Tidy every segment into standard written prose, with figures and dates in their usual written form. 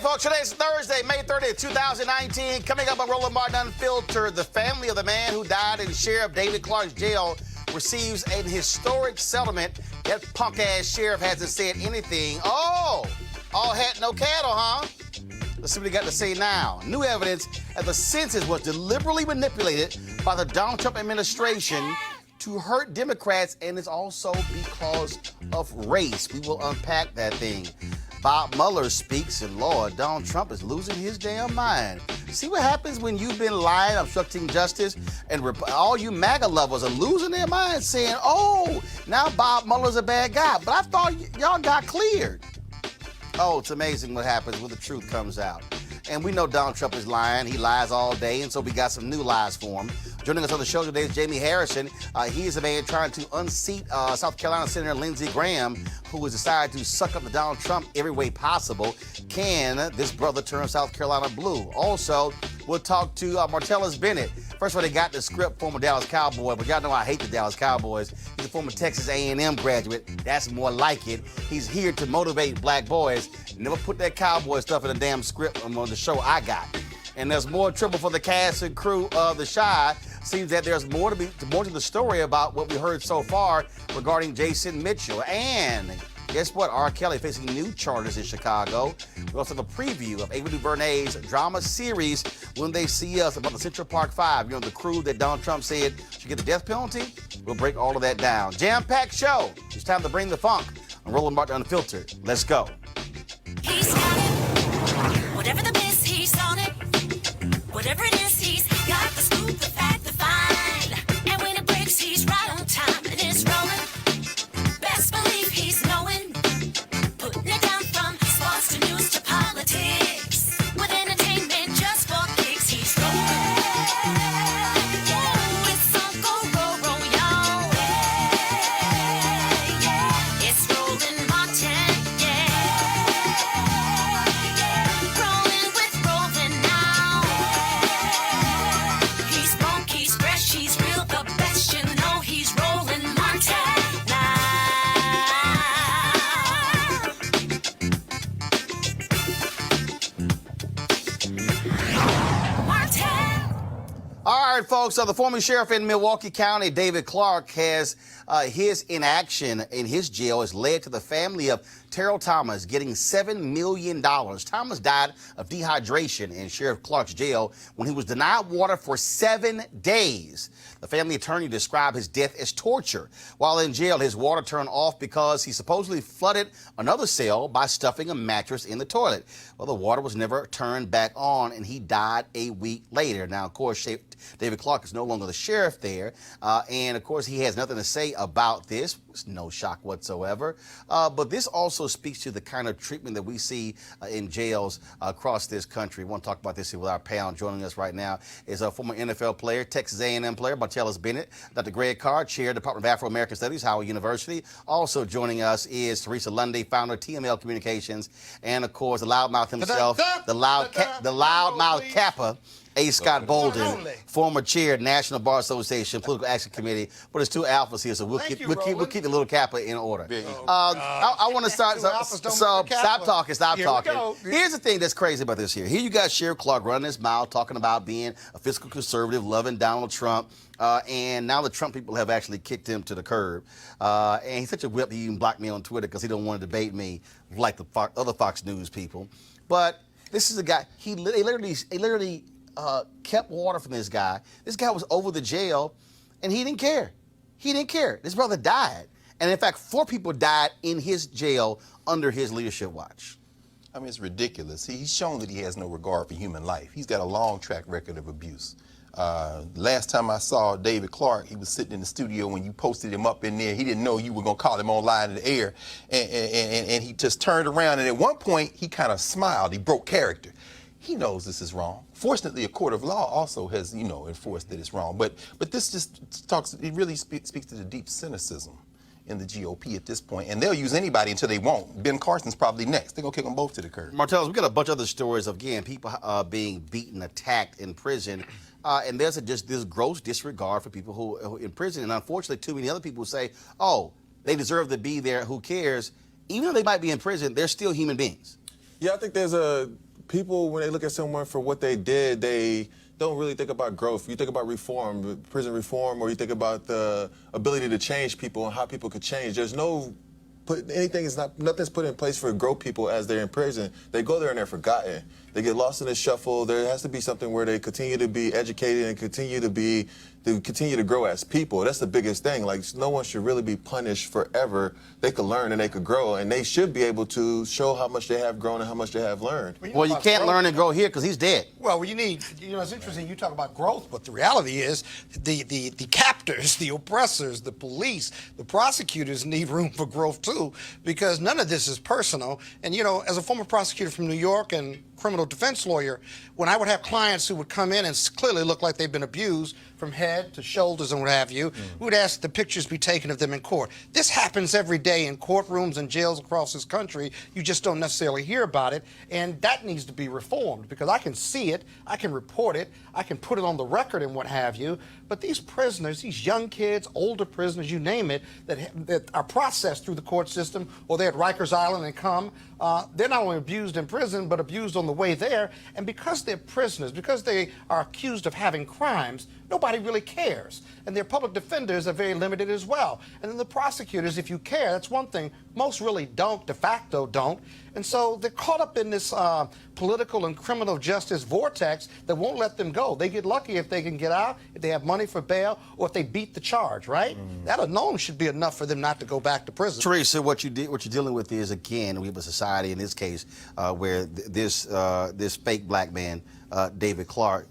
Folks, today's Thursday, May 30th, 2019. Coming up on Roland Unfiltered, the family of the man who died in Sheriff David Clark's jail receives an historic settlement. That punk-ass sheriff hasn't said anything. Oh, all hat, no cattle, huh? Let's see what he got to say now. New evidence that the census was deliberately manipulated by the Donald Trump administration to hurt Democrats, and it's also because of race. We will unpack that thing. Bob Mueller speaks, and Lord, Donald Trump is losing his damn mind. See what happens when you've been lying, obstructing justice, and all you MAGA lovers are losing their minds saying, oh, now Bob Mueller's a bad guy. But I thought y'all got cleared. Oh, it's amazing what happens when the truth comes out. And we know Donald Trump is lying. He lies all day, and so we got some new lies for him. Joining us on the show today is Jamie Harrison. He is a man trying to unseat South Carolina Senator Lindsey Graham, who has decided to suck up to Donald Trump every way possible. Can this brother turn South Carolina blue? Also, we'll talk to Martellus Bennett. First of all, they got the script, former Dallas Cowboy, but y'all know I hate the Dallas Cowboys. He's a former Texas A&M graduate. That's more like it. He's here to motivate black boys. Never put that cowboy stuff in the damn script on the show I got. And there's more trouble for the cast and crew of The Chi. Seems that there's more to the story about what we heard so far regarding Jason Mitchell. And guess what? R. Kelly facing new charges in Chicago. We also have a preview of Ava DuVernay's drama series, When They See Us, about the Central Park Five. You know, the crew that Donald Trump said should get the death penalty. We'll break all of that down. Jam-packed show. It's time to bring the funk on Roland Unfiltered. Let's go. He's got it. Whatever the miss, he's on it. Whatever it is, he's got the scoop, the fact, the find. And when it breaks, he's right on time and it's rolling. Best believe he's knowing. Putting it down from sports to news to politics. With entertainment just for kicks, he's rolling. Yeah, it's Uncle Roro, y'all. Yeah, yeah, it's Roland Martin, yeah. Rolling with Roland now. He's funk, he's fresh, he's real, the best, you know he's Roland Martin now. Martin. All right, folks. So the former sheriff in Milwaukee County, David Clark, has his inaction in his jail has led to the family of Terrell Thomas getting $7 million. Thomas died of dehydration in Sheriff Clark's jail when he was denied water for 7 days. The family attorney described his death as torture. While in jail, his water turned off because he supposedly flooded another cell by stuffing a mattress in the toilet. Well, the water was never turned back on, and he died a week later. Now, of course, David Clark is no longer the sheriff there, and, of course, he has nothing to say about this. It's no shock whatsoever. But this also speaks to the kind of treatment that we see in jails across this country. We want to talk about this here with our pal. Joining us right now is a former NFL player, Texas A&M player, Martellus Bennett, Dr. Greg Carr, Chair, Department of Afro-American Studies, Howard University. Also joining us is Teresa Lundy, founder of TML Communications, and, of course, the loudmouth himself, the loudmouth Kappa, A. Scott Bolden, former chair, National Bar Association, Political Action Committee. But there's two alphas here, so we'll keep the little Kappa in order. I want to start. So stop talking. Here's the thing that's crazy about this here. Here you got Sheriff Clark running his mouth, talking about being a fiscal conservative, loving Donald Trump. And now the Trump people have actually kicked him to the curb. And he's such a whip, he even blocked me on Twitter because he don't want to debate me like the other Fox News people. But this is a guy, he literally kept water from this guy. This guy was over the jail, and he didn't care. He didn't care. This brother died. And, in fact, 4 people died in his jail under his leadership watch. I mean, it's ridiculous. He's shown that he has no regard for human life. He's got a long track record of abuse. Last time I saw David Clark, he was sitting in the studio when you posted him up in there. He didn't know you were going to call him online in the air. And he just turned around, and at one point, he kind of smiled. He broke character. He knows this is wrong. Fortunately, a court of law also has, enforced that it's wrong. But this just talks, it really speaks to the deep cynicism in the GOP at this point. And they'll use anybody until they won't. Ben Carson's probably next. They're going to kick them both to the curb. Martellus, we got a bunch of other stories of, again, people being beaten, attacked in prison. And there's just this gross disregard for people who are in prison. And unfortunately, too many other people say, oh, they deserve to be there. Who cares? Even though they might be in prison, they're still human beings. Yeah, I think there's a people, when they look at someone for what they did, they don't really think about growth. You think about reform, prison reform, or you think about the ability to change people and how people could change. There's nothing's put in place for grow people as they're in prison. They go there and they're forgotten. They get lost in the shuffle. There has to be something where they continue to be educated and continue to grow as people. That's the biggest thing. Like, no one should really be punished forever. They could learn and they could grow, and they should be able to show how much they have grown and how much they have learned. Well, you can't learn and grow here because he's dead. Well, it's interesting you talk about growth, but the reality is the captors, the oppressors, the police, the prosecutors need room for growth too, because none of this is personal. And, as a former prosecutor from New York and criminal defense lawyer, when I would have clients who would come in and clearly look like they've been abused from head to shoulders and what have you, we would ask the pictures be taken of them in court. This happens every day in courtrooms and jails across this country. You just don't necessarily hear about it, and that needs to be reformed because I can see it, I can report it, I can put it on the record and what have you, but these prisoners, these young kids, older prisoners, you name it, that are processed through the court system, or they're at Rikers Island and come, they're not only abused in prison, but abused on the way there, and because they're prisoners, because they are accused of having crimes, nobody really cares. And their public defenders are very limited as well. And then the prosecutors, if you care, that's one thing. Most really don't, de facto don't. And so they're caught up in this political and criminal justice vortex that won't let them go. They get lucky if they can get out, if they have money for bail, or if they beat the charge, right? That alone should be enough for them not to go back to prison. Teresa, what you're dealing with is, again, we have a society in this case where this fake black man, David Clark,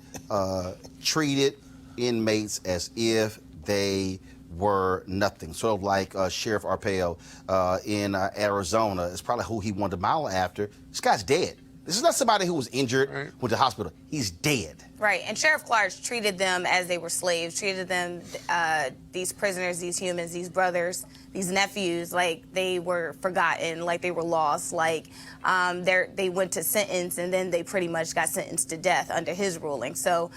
treated inmates as if they were nothing. Sort of like Sheriff Arpaio in Arizona. It's probably who he wanted to mile after. This guy's dead. This is not somebody who was injured, went to the hospital. He's dead. Right, and Sheriff Clark treated them as they were slaves, treated them, these prisoners, these humans, these brothers, these nephews, like they were forgotten, like they were lost, like they went to sentence and then they pretty much got sentenced to death under his ruling. So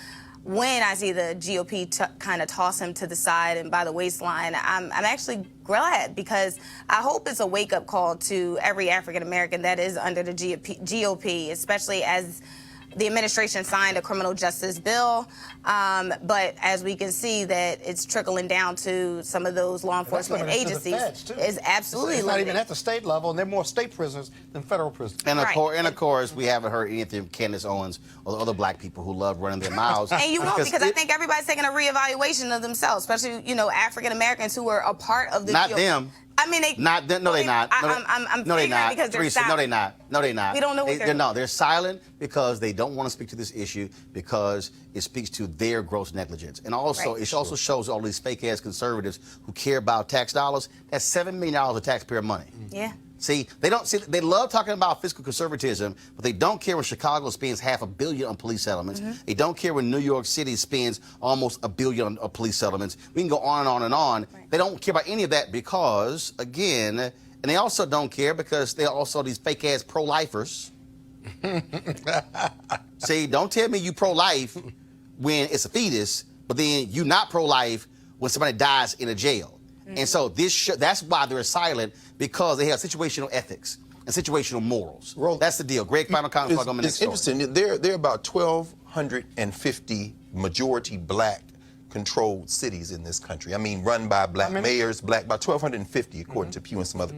when I see the GOP kind of toss him to the side and by the waistline, I'm actually glad, because I hope it's a wake-up call to every African-American that is under the GOP, especially as the administration signed a criminal justice bill, but as we can see that it's trickling down to some of those law enforcement agencies. Is absolutely it's not even at the state level, and they're more state prisoners than federal prisoners. And of course, we haven't heard anything from Candace Owens or the other black people who love running their mouths. And you won't, because I think everybody's taking a reevaluation of themselves, especially African Americans who are a part of the. Not them. I mean, they not. No, they're not. I'm no, they're not. Because they're Teresa, silent. no, they're not. No, they're not. We don't know what they're doing. No, they're silent because they don't want to speak to this issue because it speaks to their gross negligence. And also, it also shows all these fake-ass conservatives who care about tax dollars. That's $7 million of taxpayer money. Yeah. See, they love talking about fiscal conservatism, but they don't care when Chicago spends $500 million on police settlements. They don't care when New York City spends almost $1 billion on police settlements. We can go on and on and on. They don't care about any of that because, again, and they also don't care because they're also these fake-ass pro-lifers. See, don't tell me you pro-life when it's a fetus, but then you not pro-life when somebody dies in a jail. And so that's why they're silent, because they have situational ethics and situational morals. That's the deal. Greg, final comment before I go on the next story. It's interesting. There are about 1,250 majority black controlled cities in this country. I mean, run by black mayors, about 1,250 according to Pew and some other.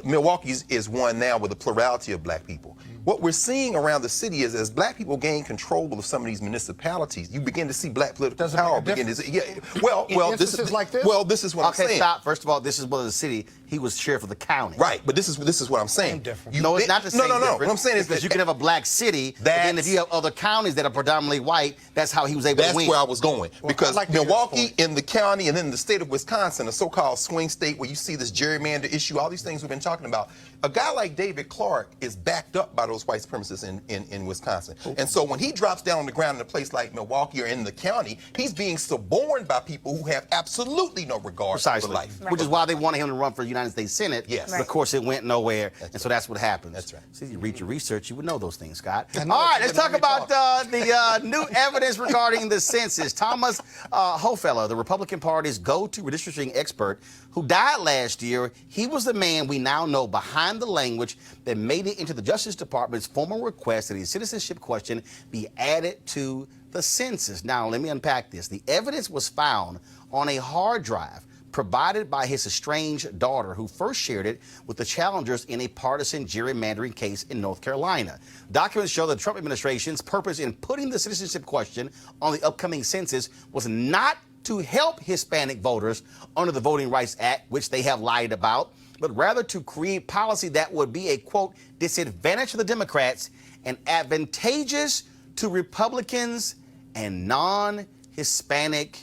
Milwaukee is one now with a plurality of black people. What we're seeing around the city is, as black people gain control of some of these municipalities, you begin to see black political power begin to. This is like this. Well, this is what I'm saying. Okay, stop. First of all, this is one of the city. He was sheriff of the county. Right, but this is what I'm saying. No, it's not the same. No. What I'm saying is because you can have a black city, but then if you have other counties that are predominantly white, that's how he was able to win. That's where I was going. Because Milwaukee in the county and then the state of Wisconsin, a so-called swing state where you see this gerrymander issue, all these things we've been talking about. A guy like David Clark is backed up by those white supremacists in Wisconsin. And so when he drops down on the ground in a place like Milwaukee or in the county, he's being suborned by people who have absolutely no regard for life. Which is why they wanted him to run for the United States Senate. Yes. But of course, it went nowhere. So that's what happens. That's right. See, you read your research, you would know those things, Scott. All right, let's talk about the new evidence regarding the census. Thomas Hofeller, the Republican Party's go-to redistricting expert, who died last year, he was the man we now know behind the language that made it into the Justice Department's formal request that a citizenship question be added to the census. Now, let me unpack this. The evidence was found on a hard drive provided by his estranged daughter, who first shared it with the challengers in a partisan gerrymandering case in North Carolina. Documents show the Trump administration's purpose in putting the citizenship question on the upcoming census was not to help Hispanic voters under the Voting Rights Act, which they have lied about, but rather to create policy that would be a, quote, disadvantage to the Democrats and advantageous to Republicans and non-Hispanic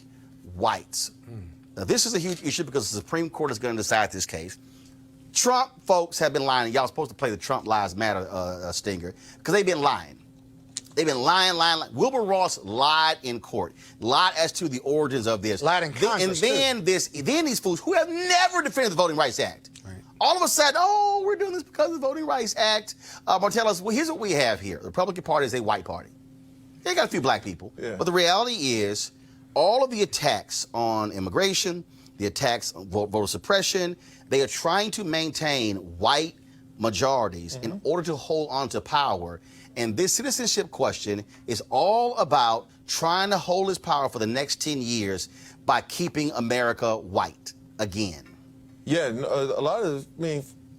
whites. Now, this is a huge issue because the Supreme Court is going to decide this case. Trump folks have been lying. Y'all supposed to play the Trump Lives Matter stinger because they've been lying. They've been lying. Wilbur Ross lied in court, lied as to the origins of this. Lied in Congress, then these fools who have never defended the Voting Rights Act, all of a sudden, oh, we're doing this because of the Voting Rights Act. But tell us, well, here's what we have here. The Republican Party is a white party. They got a few black people. Yeah. But the reality is, all of the attacks on immigration, the attacks on voter suppression, they are trying to maintain white majorities in order to hold on to power. And this citizenship question is all about trying to hold its power for the next 10 years by keeping America white again. Yeah, a lot of,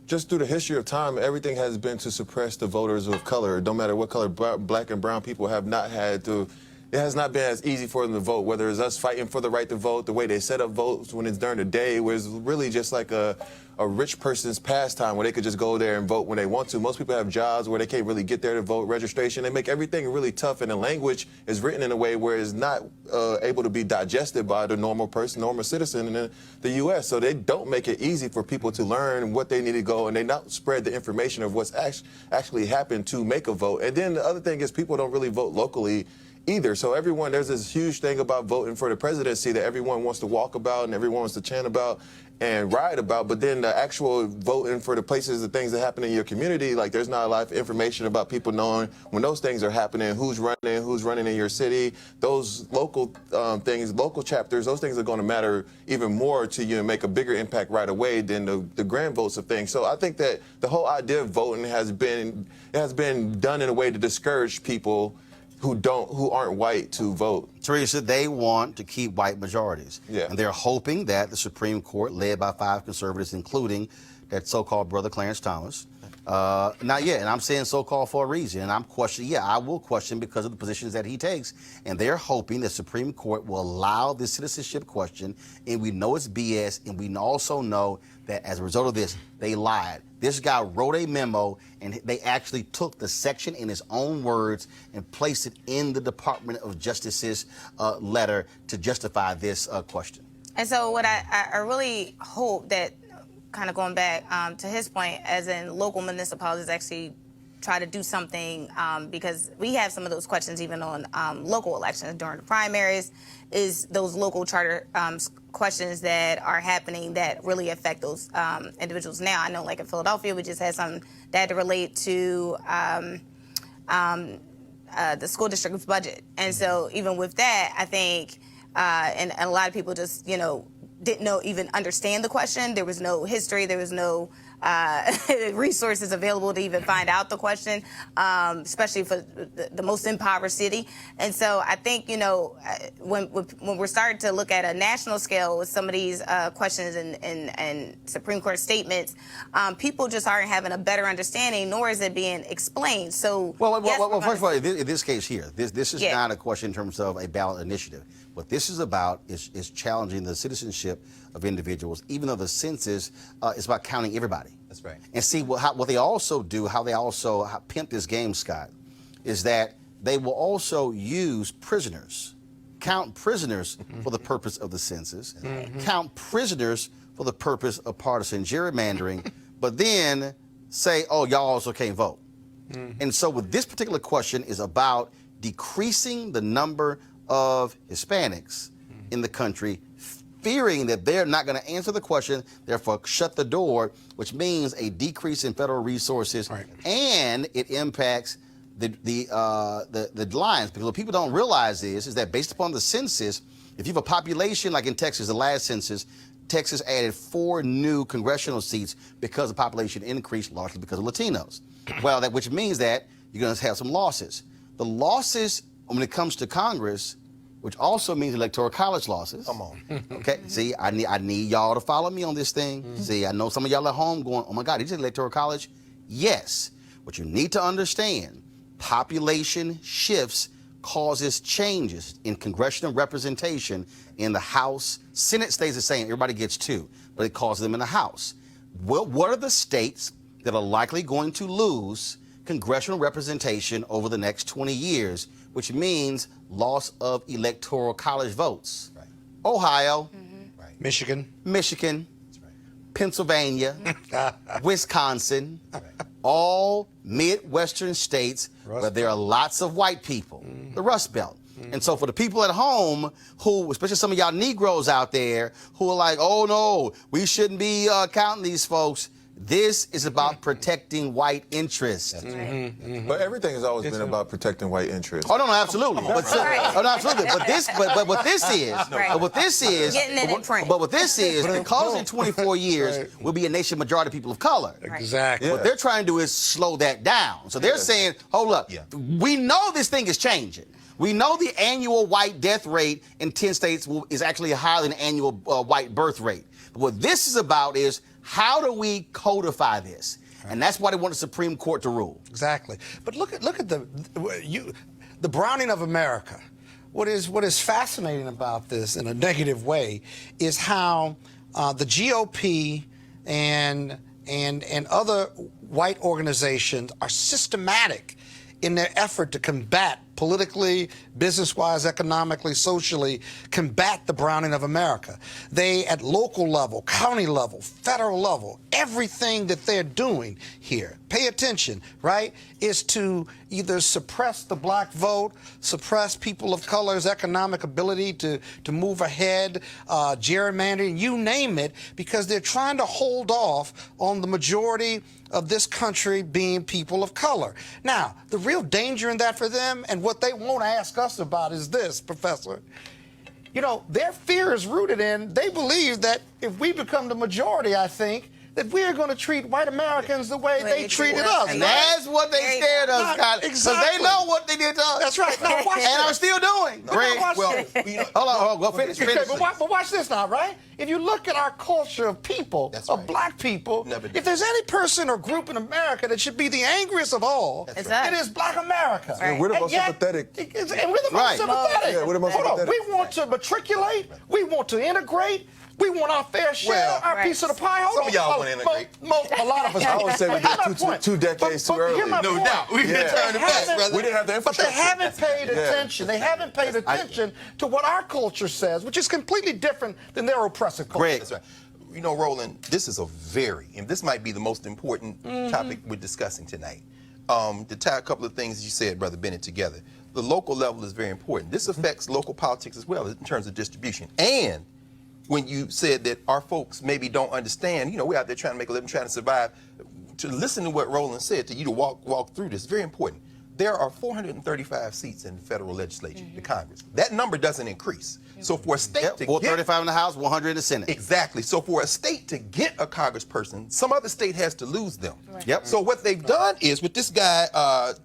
just through the history of time, everything has been to suppress the voters of color. No matter what color, black and brown people have not had to. It has not been as easy for them to vote, whether it's us fighting for the right to vote, the way they set up votes when it's during the day, where it's really just like a rich person's pastime where they could just go there and vote when they want to. Most people have jobs where they can't really get there to vote, registration. They make everything really tough, and the language is written in a way where it's not able to be digested by the normal person, normal citizen in the U.S. So they don't make it easy for people to learn what they need to go, and they not spread the information of what's actually happened to make a vote. And then the other thing is people don't really vote locally either. So everyone, there's this huge thing about voting for the presidency that everyone wants to walk about and everyone wants to chant about and ride about, but then the actual voting for the places, the things that happen in your community, like there's not a lot of information about people knowing when those things are happening, who's running in your city, those local things, local chapters, those things are going to matter even more to you and make a bigger impact right away than the grand votes of things. So I think that the whole idea of voting has been done in a way to discourage people who aren't white to vote. Teresa, they want to keep white majorities. Yeah. And they're hoping that the Supreme Court, led by 5 conservatives, including that so-called brother Clarence Thomas, not yet, and I'm saying so-called for a reason, and I'm questioning, I will question because of the positions that he takes, and they're hoping the Supreme Court will allow this citizenship question, and we know it's BS, and we also know that as a result of this, they lied. This guy wrote a memo, and they actually took the section in his own words and placed it in the Department of Justice's letter to justify this question. And so what I really hope that, kind of going back to his point, as in local municipalities actually try to do something, because we have some of those questions even on local elections during the primaries, is those local charter questions that are happening that really affect those individuals. Now, I know like in Philadelphia, we just had something that had to relate to the school district's budget. And so even with that, I think, and a lot of people just, didn't even understand the question. There was no history. There was no resources available to even find out the question, especially for the most impoverished city. And so I think, when we're starting to look at a national scale with some of these questions and Supreme Court statements, people just aren't having a better understanding, nor is it being explained. So, well first of all, in this case here, this is not a question in terms of a ballot initiative. What this is about is challenging the citizenship of individuals, even though the census is about counting everybody. That's right. And see what they also do, how they also pimp this game, Scott, is that they will also use prisoners, count prisoners for the purpose of the census, count prisoners for the purpose of partisan gerrymandering, but then say, oh, y'all also can't vote. And so with this particular question is about decreasing the number of Hispanics in the country, fearing that they're not going to answer the question, therefore shut the door, which means a decrease in federal resources, and it impacts the lines. Because what people don't realize is that based upon the census, if you have a population like in Texas, the last census, Texas added 4 new congressional seats because the population increased, largely because of Latinos. Well, which means that you're going to have some losses. The losses when it comes to Congress, which also means electoral college losses. Come on. Okay, see, I need y'all to follow me on this thing. See, I know some of y'all at home going, oh my God, is it electoral college? Yes. What you need to understand, population shifts causes changes in congressional representation in the House. Senate stays the same, everybody gets 2, but it causes them in the House. Well, what are the states that are likely going to lose congressional representation over the next 20 years, which means loss of electoral college votes? Right. Ohio, Right. Michigan. That's right. Pennsylvania, Wisconsin, all Midwestern states where there are lots of white people, the Rust Belt. And so for the people at home who, especially some of y'all Negroes out there, who are like, oh no, we shouldn't be counting these folks, this is about protecting white interests. But everything has always been about protecting white interests. Oh no, absolutely. But, oh no, absolutely. But what this is, Getting it in print. But what this is, because in 24 years we'll be a nation majority of people of color. Exactly. What they're trying to do is slow that down. So they're saying, hold up, we know this thing is changing. We know the annual white death rate in 10 states is actually higher than the annual white birth rate. But what this is about is, how do we codify this? And that's why they want the Supreme Court to rule. Exactly. But look at the browning of America. What is fascinating about this in a negative way is how the GOP and other white organizations are systematic in their effort to combat politically, business-wise, economically, socially, combat the browning of America. They, at local level, county level, federal level, everything that they're doing here, pay attention, right, is to either suppress the black vote, suppress people of color's economic ability to move ahead, gerrymandering, you name it, because they're trying to hold off on the majority of this country being people of color. Now, the real danger in that for them, and what they won't ask us about, is this, Professor. You know, their fear is rooted in, they believe that if we become the majority, I think, that we're going to treat white Americans the way they treated us. And that's what they scared us, Scott. Exactly. Because they know what they did to us. That's right. Now, watch and are still doing. Greg, hold on, go finish. Okay, but watch this now, right? If you look at our culture of people, black people, if there's any person or group in America that should be the angriest of all, it is black America. Right. And we're the most sympathetic. And we're the most sympathetic. Yeah, we're the most sympathetic. We want to matriculate. We want to integrate. We want our fair share, our piece of the pie. Some of y'all want to integrate. A lot of us. I would say we did two decades too early. No doubt. We didn't turn it back, brother. We didn't have the infrastructure. But they haven't paid attention. They haven't paid attention to what our culture says, which is completely different than their oppressive culture. Greg. That's right. You know, Roland, this is and this might be the most important topic we're discussing tonight. To tie a couple of things you said, Brother Bennett, together. The local level is very important. This affects local politics as well in terms of distribution. And when you said that our folks maybe don't understand, you know, we're out there trying to make a living, trying to survive, to listen to what Roland said, to you to walk through this, very important. There are 435 seats in the federal legislature, the Congress. That number doesn't increase. So for a state to 435 in the House, 100 in the Senate. Exactly. So for a state to get a congressperson, some other state has to lose them. Yep. So what they've done is with this guy,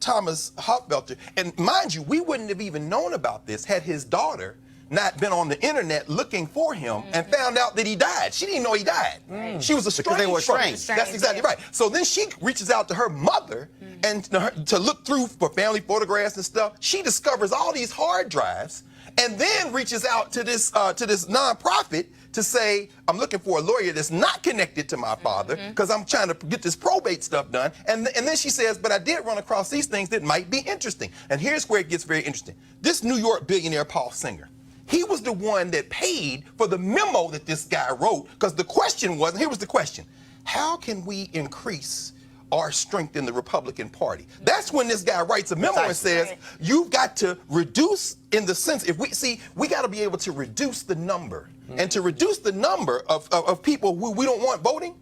Thomas Hochbelter, and mind you, we wouldn't have even known about this had his daughter not been on the internet looking for him and found out that he died. She didn't know he died. She was estranged. Because they were estranged. That's exactly right. So then she reaches out to her mother and to look through for family photographs and stuff. She discovers all these hard drives and then reaches out to this nonprofit to say, I'm looking for a lawyer that's not connected to my father because I'm trying to get this probate stuff done. And then she says, but I did run across these things that might be interesting. And here's where it gets very interesting. This New York billionaire, Paul Singer, he was the one that paid for the memo that this guy wrote, because the question was, and here was the question, how can we increase our strength in the Republican Party? That's when this guy writes a memo and says, you've got to reduce, in the sense, we got to be able to reduce the number. And to reduce the number of people who we don't want voting,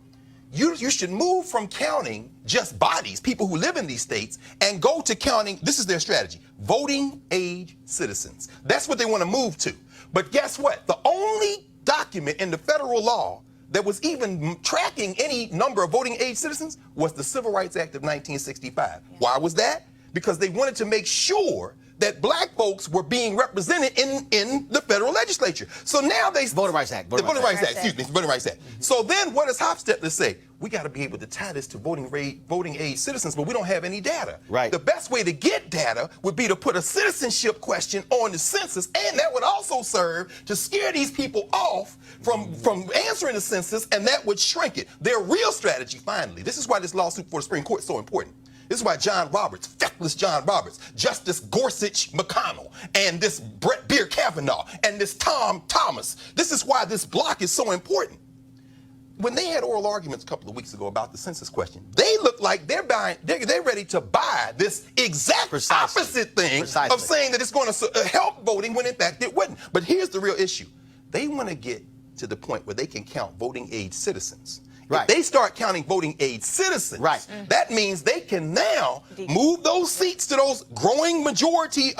you should move from counting just bodies, people who live in these states, and go to counting, this is their strategy, voting age citizens. That's what they want to move to. But guess what? The only document in the federal law that was even tracking any number of voting age citizens was the Civil Rights Act of 1965. Yeah. Why was that? Because they wanted to make sure that black folks were being represented in the federal legislature. So now they... Voting Rights Act. Voting Rights Act, excuse me, Voting Rights Act. So then what does Hofstadter say? We got to be able to tie this to voting age citizens, but we don't have any data. Right. The best way to get data would be to put a citizenship question on the census, and that would also serve to scare these people off from answering the census, and that would shrink it. Their real strategy, finally, this is why this lawsuit for the Supreme Court is so important. This is why John Roberts, feckless John Roberts, Justice Gorsuch McConnell, and this Brett Beer Kavanaugh, and this Tom Thomas, this is why this block is so important. When they had oral arguments a couple of weeks ago about the census question, they look like they're ready to buy this exact opposite thing of saying that it's going to help voting when in fact it wouldn't. But here's the real issue. They want to get to the point where they can count voting age citizens. Right. If they start counting voting age citizens, right. That means they can now move those seats to those growing majority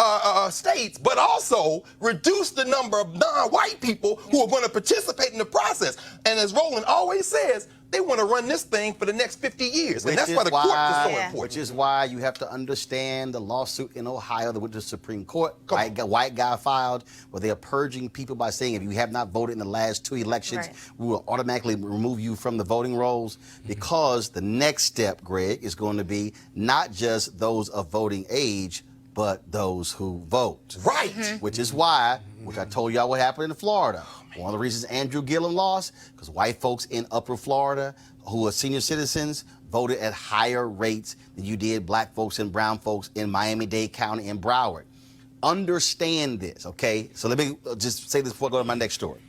states, but also reduce the number of non-white people who are going to participate in the process. And as Roland always says, they want to run this thing for the next 50 years. And that's why the court is so important. Which is why you have to understand the lawsuit in Ohio that went to the Supreme Court. White guy filed where they are purging people by saying if you have not voted in the last 2 elections, we will automatically remove you from the voting rolls, because the next step, Greg, is going to be not just those of voting age, but those who vote. Right. Which is why, which I told y'all what happened in Florida. One of the reasons Andrew Gillum lost, because white folks in Upper Florida who are senior citizens voted at higher rates than you did black folks and brown folks in Miami-Dade County and Broward. Understand this, okay? So let me just say this before I go to my next story.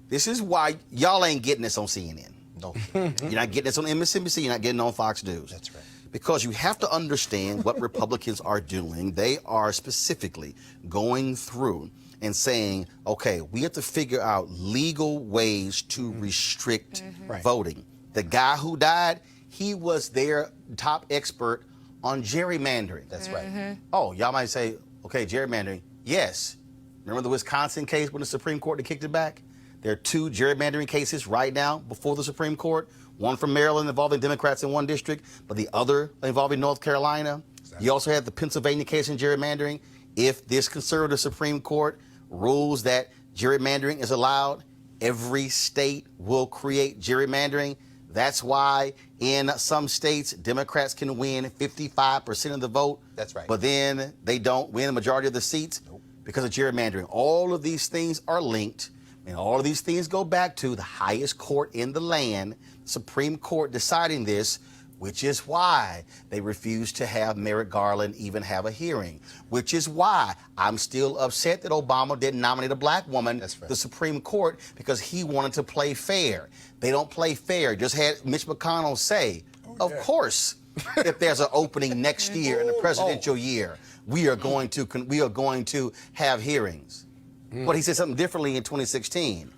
This is why y'all ain't getting this on CNN. No. You're not getting this on MSNBC. You're not getting it on Fox News. That's right. Because you have to understand what Republicans are doing. They are specifically going through and saying, okay, we have to figure out legal ways to restrict voting. The guy who died, he was their top expert on gerrymandering. That's right. Oh, y'all might say, okay, gerrymandering. Yes. Remember the Wisconsin case when the Supreme Court kicked it back? There are 2 gerrymandering cases right now before the Supreme Court. One from Maryland involving Democrats in one district, but the other involving North Carolina. Exactly. You also have the Pennsylvania case in gerrymandering. If this conservative Supreme Court rules that gerrymandering is allowed, every state will create gerrymandering. That's why in some states, Democrats can win 55% of the vote. That's right. But then they don't win the majority of the seats because of gerrymandering. All of these things are linked, and all of these things go back to the highest court in the land, Supreme Court, deciding this, which is why they refused to have Merrick Garland even have a hearing, which is why I'm still upset that Obama didn't nominate a black woman to the Supreme Court, because he wanted to play fair. They don't play fair. Just had Mitch McConnell say, of course, if there's an opening next year in the presidential year, we are going to have hearings. But he said something differently in 2016.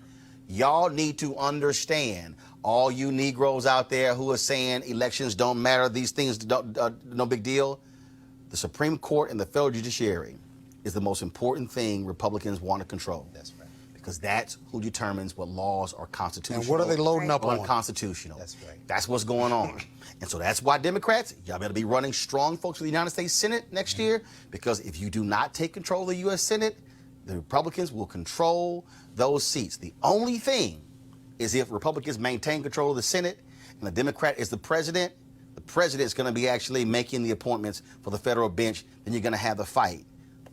Y'all need to understand, all you Negroes out there who are saying elections don't matter, these things no big deal. The Supreme Court and the federal judiciary is the most important thing Republicans want to control. That's right. Because that's who determines what laws are constitutional. And what are they loading up on? Unconstitutional. That's right. That's what's going on. And so that's why Democrats, y'all better be running strong folks for the United States Senate next year, because if you do not take control of the U.S. Senate, the Republicans will control those seats. The only thing is if Republicans maintain control of the Senate and the Democrat is the president is going to be actually making the appointments for the federal bench, then you're going to have the fight.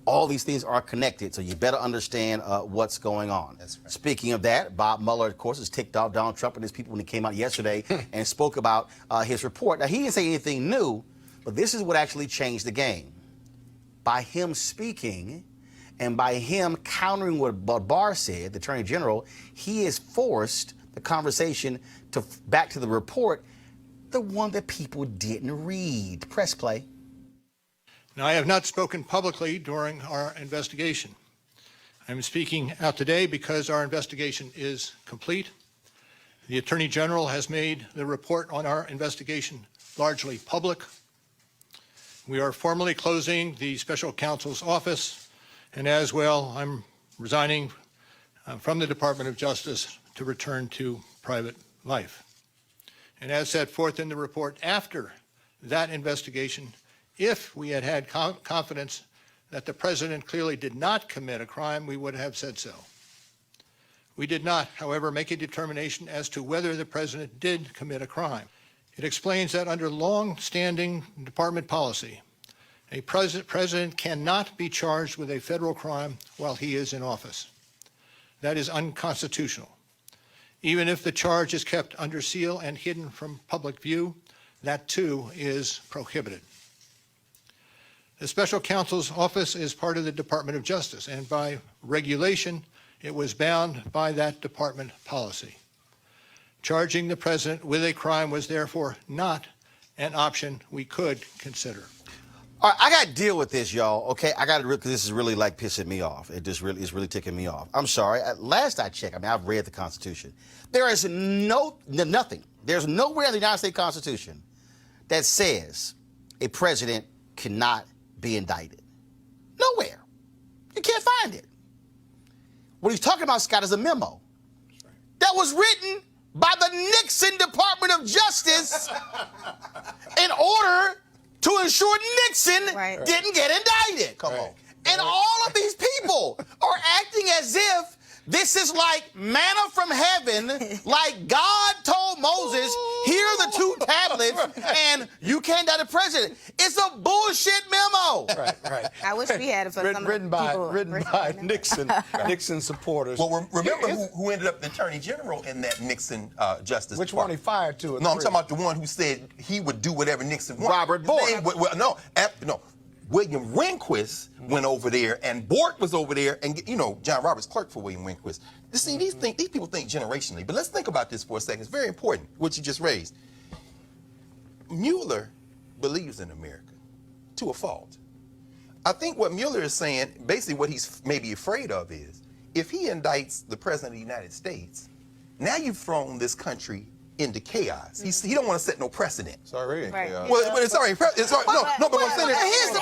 All these things are connected, so you better understand what's going on. That's right. Speaking of that, Bob Mueller, of course, has ticked off Donald Trump and his people when he came out yesterday and spoke about his report. Now, he didn't say anything new, but this is what actually changed the game. By him speaking and by him countering what Barr said, the Attorney General, he has forced the conversation back to the report, the one that people didn't read. Press play. Now, I have not spoken publicly during our investigation. I'm speaking out today because our investigation is complete. The Attorney General has made the report on our investigation largely public. We are formally closing the special counsel's office, and as well, I'm resigning from the Department of Justice to return to private life. And as set forth in the report, after that investigation, if we had had confidence that the president clearly did not commit a crime, we would have said so. We did not, however, make a determination as to whether the president did commit a crime. It explains that under long-standing department policy, a president cannot be charged with a federal crime while he is in office. That is unconstitutional. Even if the charge is kept under seal and hidden from public view, that too is prohibited. The special counsel's office is part of the Department of Justice, and by regulation, it was bound by that department policy. Charging the president with a crime was therefore not an option we could consider. All right, I got to deal with this, y'all. Okay, I got to, because this is really like pissing me off. It's really ticking me off. I'm sorry. At last I checked, I've read the Constitution. There is nothing. There's nowhere in the United States Constitution that says a president cannot be indicted. Nowhere. You can't find it. What he's talking about, Scott, is a memo that was written by the Nixon Department of Justice in order to ensure Nixon didn't get indicted. Come on. And all of these people are acting as if this is like manna from heaven, like God told Moses, here are the 2 tablets, and you can't indict the president. It's a bullshit memo. Right. I wish we had it for some written by Nixon supporters. Well, remember who ended up the Attorney General in that Nixon Justice Which one he fired to? No, I'm talking about the one who said he would do whatever Nixon wanted. Robert Bork. No. William Rehnquist went over there, and Bork was over there, and John Roberts clerk for William Rehnquist. You see, these people think generationally, but let's think about this for a second. It's very important what you just raised. Mueller believes in America to a fault. I think what Mueller is saying, basically what he's maybe afraid of is, if he indicts the president of the United States, now you've thrown this country into chaos. He don't want to set no precedent. It's already in chaos. Well, but it's already. But what I'm saying is, here's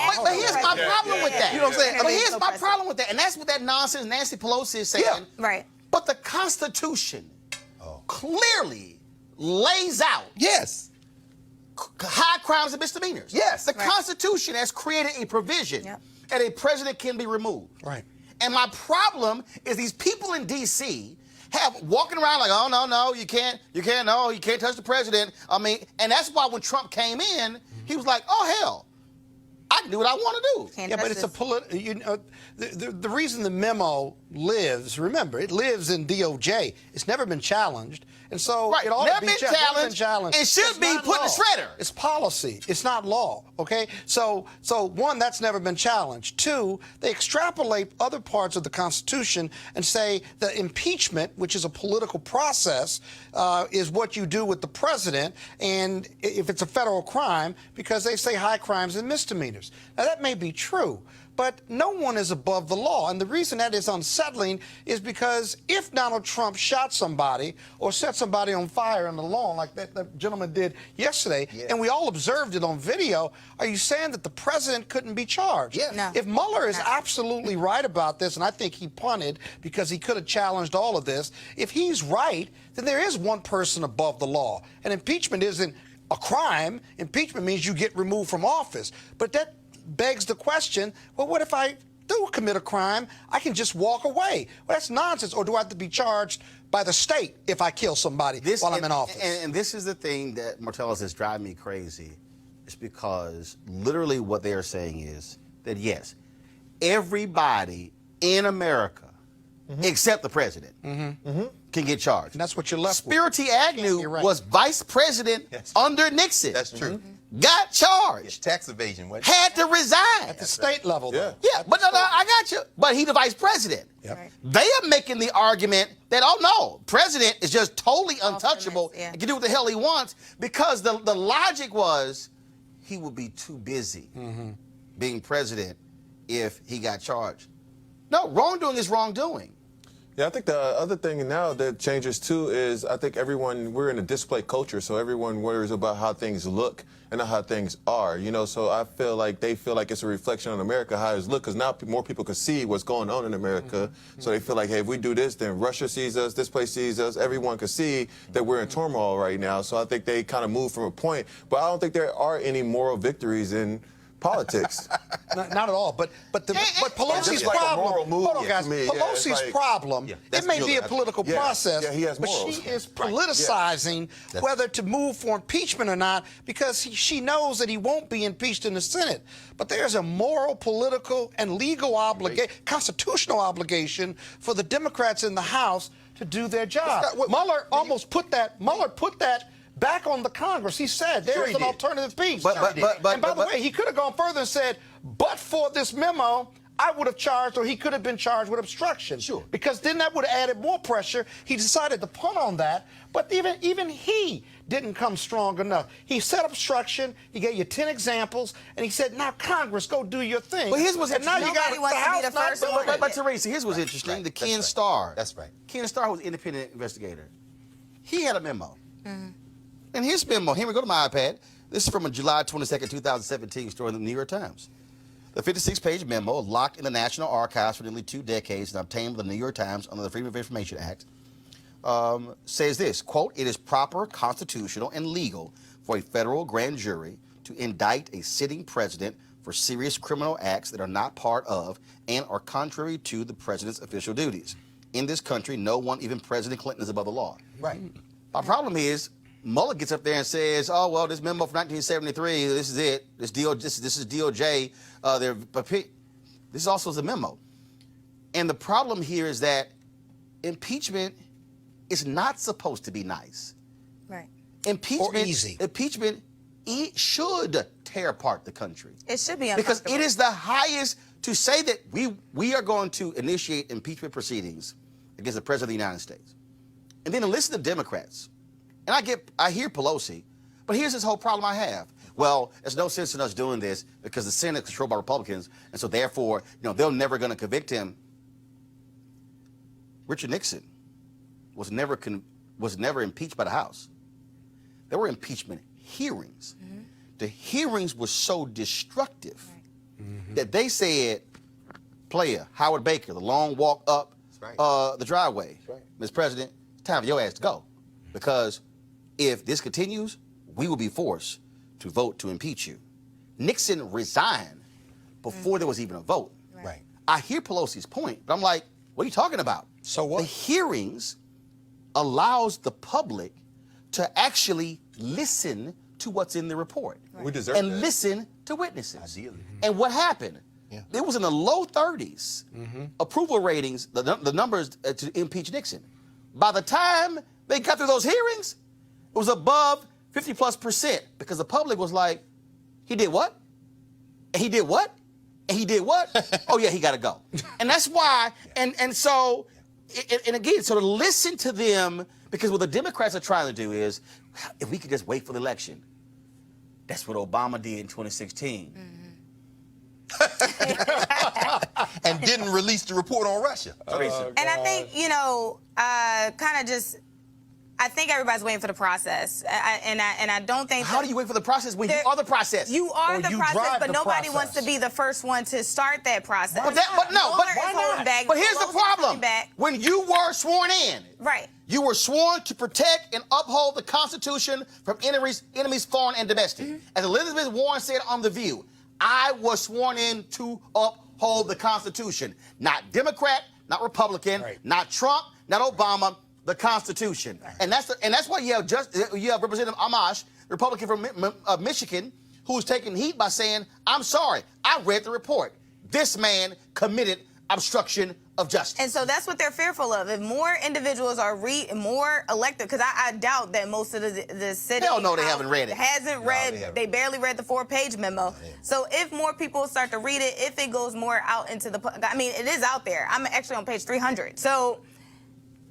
my problem with that. You know what I'm saying? But here's my problem with that, and that's what that nonsense Nancy Pelosi is saying. Yeah. Right. But the Constitution clearly lays out high crimes and misdemeanors. Yes. The Constitution has created a provision that a president can be removed. Right. And my problem is these people in D.C. have walking around like, oh, no, you can't touch the president. I mean, and that's why when Trump came in, he was like, oh, hell, I can do what I want to do. Yeah, but it's a political. The reason the memo lives, remember, it lives in DOJ. It's never been challenged, and so it ought to be challenged. It should be put in the shredder. It's policy. It's not law. Okay. So one, that's never been challenged. 2, they extrapolate other parts of the Constitution and say the impeachment, which is a political process, is what you do with the president, and if it's a federal crime, because they say high crimes and misdemeanors. Now, that may be true, but no one is above the law. And the reason that is unsettling is because if Donald Trump shot somebody or set somebody on fire on the lawn like that gentleman did yesterday, and we all observed it on video, are you saying that the president couldn't be charged? Yes. No. If Mueller is absolutely right about this, and I think he punted because he could have challenged all of this, if he's right, then there is one person above the law. And impeachment isn't a crime. Impeachment means you get removed from office. But that begs the question, well, what if I do commit a crime? I can just walk away. Well, that's nonsense. Or do I have to be charged by the state if I kill somebody while I'm in office? And this is the thing that, Martellus, is driving me crazy. It's because literally what they are saying is that, yes, everybody in America, except the president, can get charged. And that's what you're left with. Spirity Agnew was vice president under Nixon. That's true. Got charged. It's tax evasion. What? Had to resign. At the state level, though. Yeah, but no, I got you. But he the vice president. Yep. Right. They are making the argument that, oh, no, president is just totally untouchable and can do what the hell he wants, because the logic was he would be too busy being president if he got charged. No, wrongdoing is wrongdoing. Yeah, I think the other thing now that changes too is I think we're in a display culture, so everyone worries about how things look and not how things are, you know, so I feel like they feel like it's a reflection on America, how it's look, because now more people can see what's going on in America, so they feel like, hey, if we do this, then Russia sees us, this place sees us, everyone can see that we're in turmoil right now, so I think they kind of move from a point, but I don't think there are any moral victories in politics. Not at all. But Pelosi's just like a problem. moral move, Hold on, guys. to me, yeah, Pelosi's it's like- problem. Yeah, It that's may the be a other- political yeah, process, yeah, he has but morals. she is Right, yeah. politicizing whether to move for impeachment or not because she knows that he won't be impeached in the Senate. But there's a moral, political, and legal obligation, constitutional obligation for the Democrats in the House to do their job. Mueller almost put that back on the Congress. He said there is an alternative piece. But And by the way, he could have gone further and said, but for this memo, I would have charged, or he could have been charged with obstruction. Sure. Because then that would have added more pressure. He decided to punt on that, but even he didn't come strong enough. He said obstruction, he gave you 10 examples, and he said, now Congress, go do your thing. But here's what's and now you Nobody got wants to be House the not first doing one. it. But Teresa, here's what's interesting. right. The That's Ken right. Starr. That's right. Ken Starr was an independent investigator. He had a memo. And his memo, here we go to my iPad. This is from a July 22nd, 2017 story in the New York Times. The 56-page memo, locked in the National Archives for nearly 2 decades and obtained by the New York Times under the Freedom of Information Act, says this, quote, it is proper, constitutional, and legal for a federal grand jury to indict a sitting president for serious criminal acts that are not part of and are contrary to the president's official duties. In this country, no one, even President Clinton, is above the law. Right. My problem is, Mueller gets up there and says, "Oh well, this memo from 1973. This is it. This is DOJ. This also is a memo." And the problem here is that impeachment is not supposed to be nice. Right. Impeachment Or easy. Impeachment should tear apart the country It should be because uncomfortable. it is the highest to say that we are going to initiate impeachment proceedings against the president of the United States, and then to listen to Democrats. And I hear Pelosi, but here's this whole problem I have. Well, there's no sense in us doing this because the Senate is controlled by Republicans, and so therefore, they're never going to convict him. Richard Nixon was never impeached by the House. There were impeachment hearings. The hearings were so destructive that they said, player, Howard Baker, the long walk up the driveway. Mr. President, it's time for your ass to go. Because if this continues, we will be forced to vote to impeach you. Nixon resigned before there was even a vote. Right. I hear Pelosi's point, but I'm like, what are you talking about? So what? The hearings allows the public to actually listen to what's in the report. We deserve and that. listen to witnesses. Ideally. And what happened? Yeah. It was in the low 30s approval ratings, the numbers to impeach Nixon. By the time they got through those hearings, it was above 50+% because the public was like, he did what? And he did what? And he did what? Oh yeah, he got to go. And that's why, and so, and again, so to listen to them, because what the Democrats are trying to do is, if we could just wait for the election. That's what Obama did in 2016. And didn't release the report on Russia. Teresa. And I think, I think everybody's waiting for the process. And I don't think How do you wait for the process when you There- are the process? you are Or the you process, drive but the nobody process. wants to be the first one to start that process. But no, Mueller is holding back. But here's the Pelosi's holding problem. back. When you were sworn in, Right. you were sworn to protect and uphold the Constitution from enemies foreign and domestic. As Elizabeth Warren said on The View, I was sworn in to uphold the Constitution. Not Democrat, not Republican, not Trump, not Obama, the Constitution. And that's why you have Representative Amash, Republican from Michigan, who's taking heat by saying, I'm sorry, I read the report. This man committed obstruction of justice. And so that's what they're fearful of. If more individuals are more elected, because I doubt that most of the city Hell no, they haven't read it. Hasn't read. They barely read the 4-page memo. So if more people start to read it, if it goes more out into the, it is out there. I'm actually on page 300. So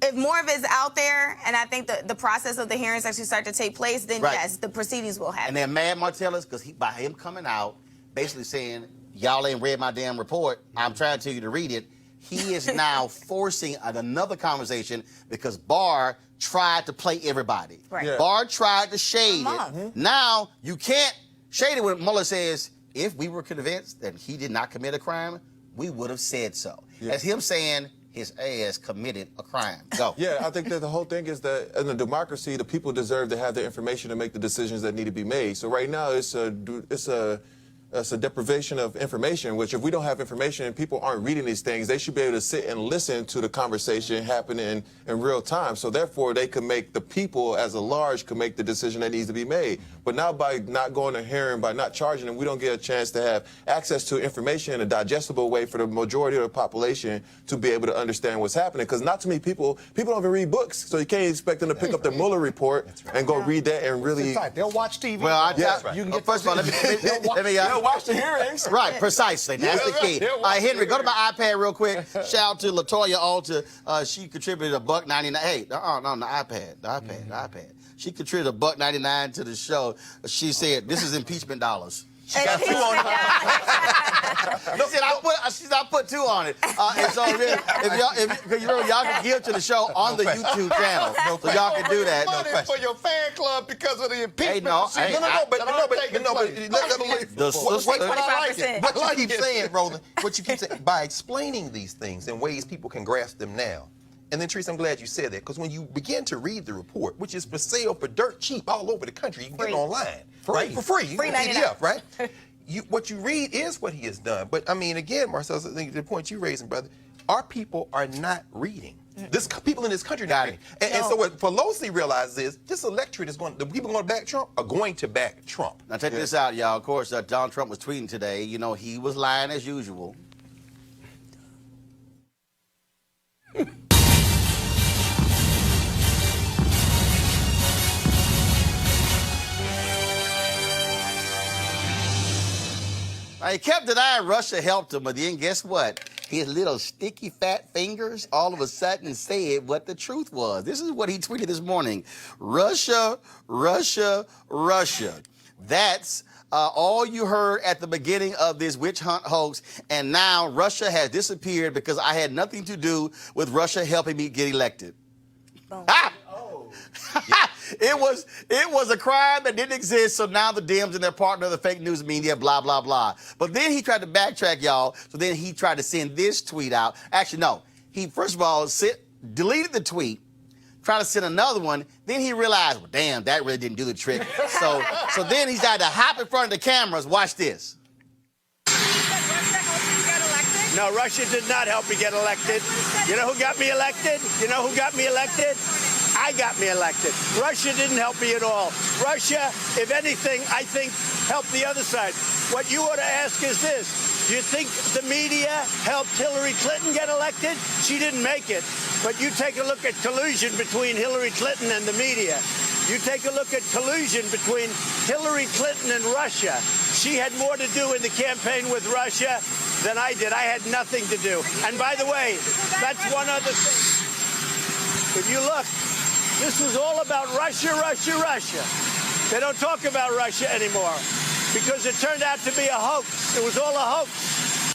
if more of it is out there, and I think the process of the hearings actually start to take place, then yes, the proceedings will happen. And they're mad, Martellus, because by him coming out, basically saying, y'all ain't read my damn report, I'm trying to tell you to read it, he is now forcing another conversation because Barr tried to play everybody. Right. Yeah. Barr tried to shade Come it. Now, you can't shade it when Mueller says, if we were convinced that he did not commit a crime, we would have said so. That's him saying his ass committed a crime. Go. Yeah, I think that the whole thing is that in a democracy, the people deserve to have the information to make the decisions that need to be made. So right now, it's a deprivation of information, which if we don't have information and people aren't reading these things, they should be able to sit and listen to the conversation happening in real time. So therefore, they can make, the people as a large can make the decision that needs to be made. But now by not going to hearing, by not charging them, we don't get a chance to have access to information in a digestible way for the majority of the population to be able to understand what's happening. Because not too many people don't even read books. So you can't expect them to pick up the Mueller report and go read that and really... They'll watch TV. Well, You can get first of all, let me They'll watch the hearings. Right, precisely. That's the key. Henry, go to my iPad real quick. Shout out to LaToya Alter. She contributed $1.99. Hey, the iPad. She contributed $1.99 to the show. She said, "This is impeachment dollars." She got 2 on it. She said, I put 2 on it. And so if y'all can give to the show on the YouTube channel. So y'all can do that. Money for your fan club because of the impeachment. What you keep saying, Roland, what you keep saying, by explaining these things in ways people can grasp them now. And then, Teresa, I'm glad you said that, because when you begin to read the report, which is for sale for dirt cheap all over the country, you can get it online, right? For free. You Free can 99. PDF, right? What you read is what he has done. But, I mean, again, Marcel, I think the point you're raising, brother, our people are not reading. People in this country are not reading. And so what Pelosi realizes is this electorate is the people going to back Trump are going to back Trump. Now, check this out, y'all. Of course, Donald Trump was tweeting today. You know, he was lying as usual. He kept denying Russia helped him, but then guess what? His little sticky fat fingers all of a sudden said what the truth was. This is what he tweeted this morning. Russia, Russia, Russia. That's all you heard at the beginning of this witch hunt hoax, and now Russia has disappeared because I had nothing to do with Russia helping me get elected. Boom. Ah! It was a crime that didn't exist, so now the Dems and their partner, the fake news media, blah, blah, blah. But then he tried to backtrack, y'all, so then he tried to send this tweet out. Actually, no. He, first of all, deleted the tweet, tried to send another one, then he realized, well, damn, that really didn't do the trick. So then he decided to hop in front of the cameras. Watch this. No, Russia did not help me get elected. You know who got me elected? You know who got me elected? I got me elected. Russia didn't help me at all. Russia, if anything, I think helped the other side. What you ought to ask is this. Do you think the media helped Hillary Clinton get elected? She didn't make it. But you take a look at collusion between Hillary Clinton and the media. You take a look at collusion between Hillary Clinton and Russia. She had more to do in the campaign with Russia than I did. I had nothing to do. And by the way, that's one other thing. If you look, this was all about Russia, Russia, Russia. They don't talk about Russia anymore because it turned out to be a hoax. It was all a hoax.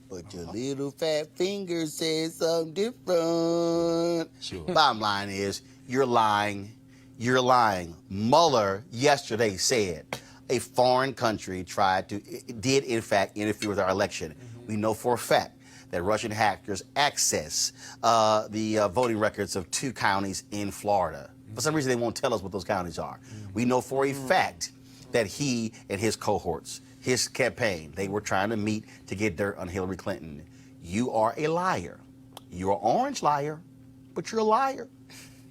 But your little fat finger says something different. Sure. Bottom line is, you're lying. You're lying. Mueller yesterday said a foreign country did in fact interfere with our election. We know for a fact that Russian hackers access the voting records of 2 counties in Florida. For some reason, they won't tell us what those counties are. We know for a fact that he and his cohorts, his campaign, they were trying to meet to get dirt on Hillary Clinton. You are a liar. You're an orange liar, but you're a liar.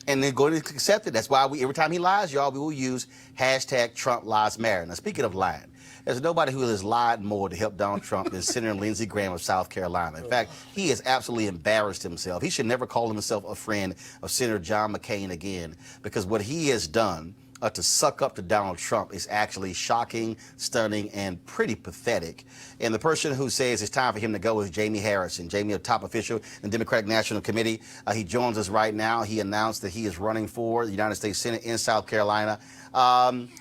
And they're going to accept it. That's why every time he lies, y'all, we will use hashtag Trump Lies Matter. Now, speaking of lying, there's nobody who has lied more to help Donald Trump than Senator Lindsey Graham of South Carolina. In fact, he has absolutely embarrassed himself. He should never call himself a friend of Senator John McCain again, because what he has done to suck up to Donald Trump is actually shocking, stunning, and pretty pathetic. And the person who says it's time for him to go is Jamie Harrison. Jamie, a top official in the Democratic National Committee. He joins us right now. He announced that he is running for the United States Senate in South Carolina.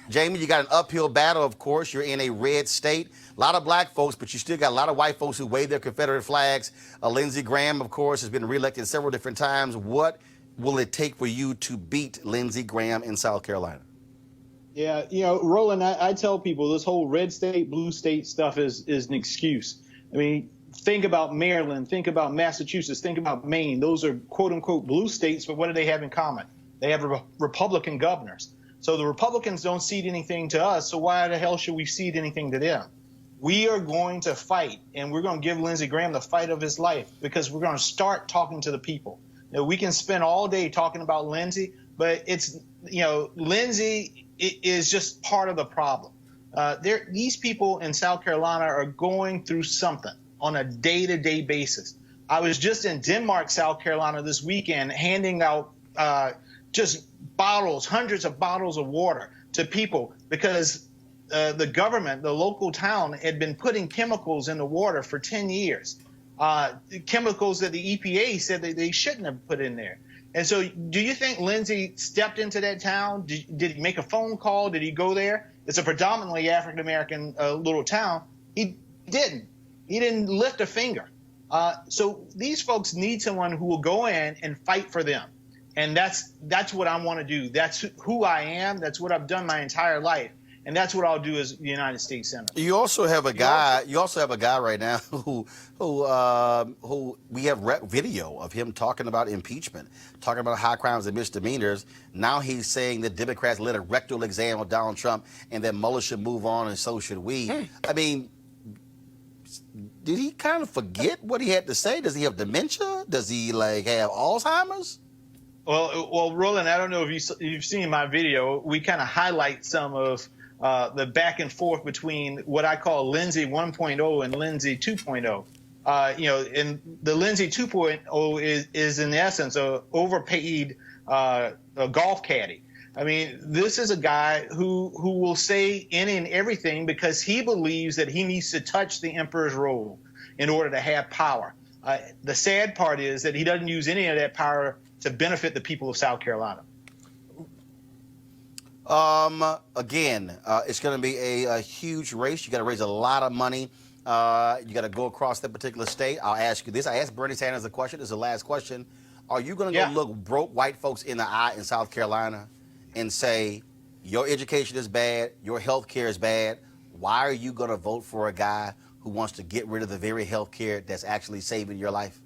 Jamie, you got an uphill battle, of course. You're in a red state. A lot of black folks, but you still got a lot of white folks who wave their Confederate flags. Lindsey Graham, of course, has been reelected several different times. What will it take for you to beat Lindsey Graham in South Carolina? Yeah, Roland, I tell people this whole red state, blue state stuff is an excuse. I mean, think about Maryland, think about Massachusetts, think about Maine. Those are quote unquote blue states, but what do they have in common? They have Republican governors. So the Republicans don't cede anything to us, so why the hell should we cede anything to them? We are going to fight, and we're going to give Lindsey Graham the fight of his life because we're going to start talking to the people. We can spend all day talking about Lindsey, but Lindsey is just part of the problem. These people in South Carolina are going through something on a day-to-day basis. I was just in Denmark, South Carolina this weekend handing out just bottles, hundreds of bottles of water to people because the government, the local town, had been putting chemicals in the water for 10 years. Chemicals that the EPA said that they shouldn't have put in there. And so do you think Lindsey stepped into that town? Did he make a phone call? Did he go there? It's a predominantly African-American little town. He didn't. He didn't lift a finger. So these folks need someone who will go in and fight for them. And that's what I want to do. That's who I am. That's what I've done my entire life. And that's what I'll do as the United States Senator. You also have a guy. You also have a guy right now who we have video of him talking about impeachment, talking about high crimes and misdemeanors. Now he's saying that Democrats led a rectal exam of Donald Trump and that Mueller should move on and so should we. I mean, did he kind of forget what he had to say? Does he have dementia? Does he have Alzheimer's? Well, Roland, I don't know if you've seen my video. We kind of highlight some of the back and forth between what I call Lindsey 1.0 and Lindsey 2.0. And the Lindsey 2.0 is in essence a overpaid a golf caddy. I mean, this is a guy who will say any and everything because he believes that he needs to touch the emperor's robe in order to have power. The sad part is that he doesn't use any of that power to benefit the people of South Carolina. Again, it's going to be a huge race. You got to raise a lot of money. You got to go across that particular state. I'll ask you this. I asked Bernie Sanders a question. This is the last question. Are you going to go look broke white folks in the eye in South Carolina and say, your education is bad, your health care is bad? Why are you going to vote for a guy who wants to get rid of the very health care that's actually saving your life?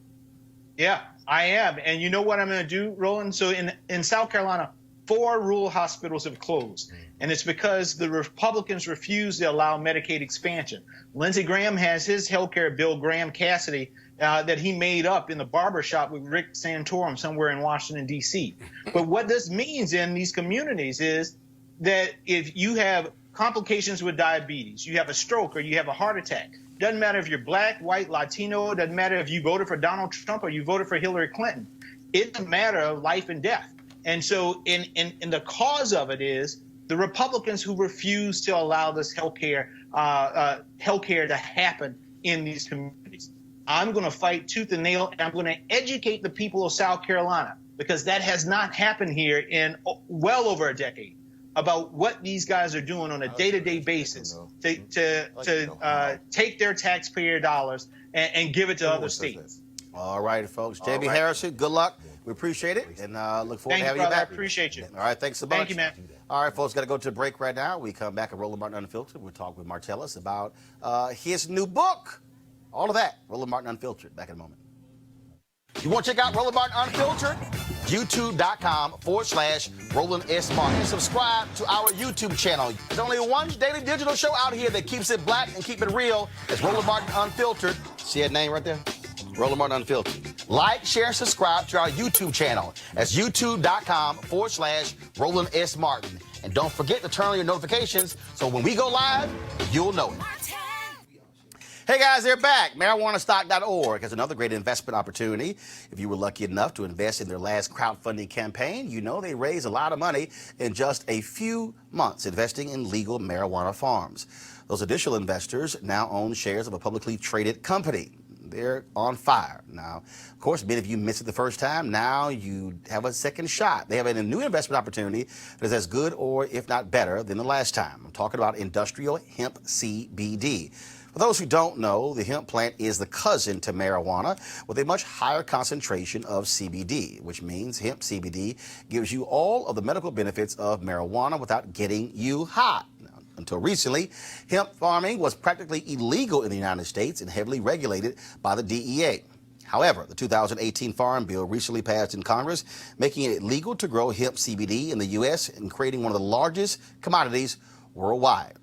Yeah, I am. And you know what I'm going to do, Roland? So in South Carolina, 4 rural hospitals have closed. And it's because the Republicans refuse to allow Medicaid expansion. Lindsey Graham has his healthcare bill, Graham Cassidy, that he made up in the barbershop with Rick Santorum somewhere in Washington, D.C. But what this means in these communities is that if you have complications with diabetes, you have a stroke or you have a heart attack, doesn't matter if you're black, white, Latino, doesn't matter if you voted for Donald Trump or you voted for Hillary Clinton. It's a matter of life and death. And so in the cause of it is the Republicans who refuse to allow this healthcare to happen in these communities. I'm going to fight tooth and nail, and I'm going to educate the people of South Carolina because that has not happened here in well over a decade about what these guys are doing on a day-to-day basis to take their taxpayer dollars and give it to other states. All right, folks. Jamie Harrison, good luck. We appreciate it and look forward to having you back. I appreciate you. All right, thanks so much. Thank you, man. All right, folks, got to go to a break right now. We come back at Roland Martin Unfiltered. We'll talk with Martellus about his new book. All of that, Roland Martin Unfiltered. Back in a moment. You want to check out Roland Martin Unfiltered? YouTube.com/Roland S. Martin. And subscribe to our YouTube channel. There's only one daily digital show out here that keeps it black and keep it real. It's Roland Martin Unfiltered. See that name right there? Roland Martin Unfiltered. Like, share, subscribe to our YouTube channel. That's youtube.com/Roland S. Martin. And don't forget to turn on your notifications so when we go live, you'll know it. Hey guys, they're back. MarijuanaStock.org has another great investment opportunity. If you were lucky enough to invest in their last crowdfunding campaign, you know they raised a lot of money in just a few months investing in legal marijuana farms. Those additional investors now own shares of a publicly traded company. They're on fire. Now, of course, many of you missed it the first time. Now you have a second shot. They have a new investment opportunity that is as good or, if not better, than the last time. I'm talking about industrial hemp CBD. For those who don't know, the hemp plant is the cousin to marijuana with a much higher concentration of CBD, which means hemp CBD gives you all of the medical benefits of marijuana without getting you high. Until recently, hemp farming was practically illegal in the United States and heavily regulated by the DEA. However, the 2018 Farm Bill recently passed in Congress, making it legal to grow hemp CBD in the U.S. and creating one of the largest commodities worldwide.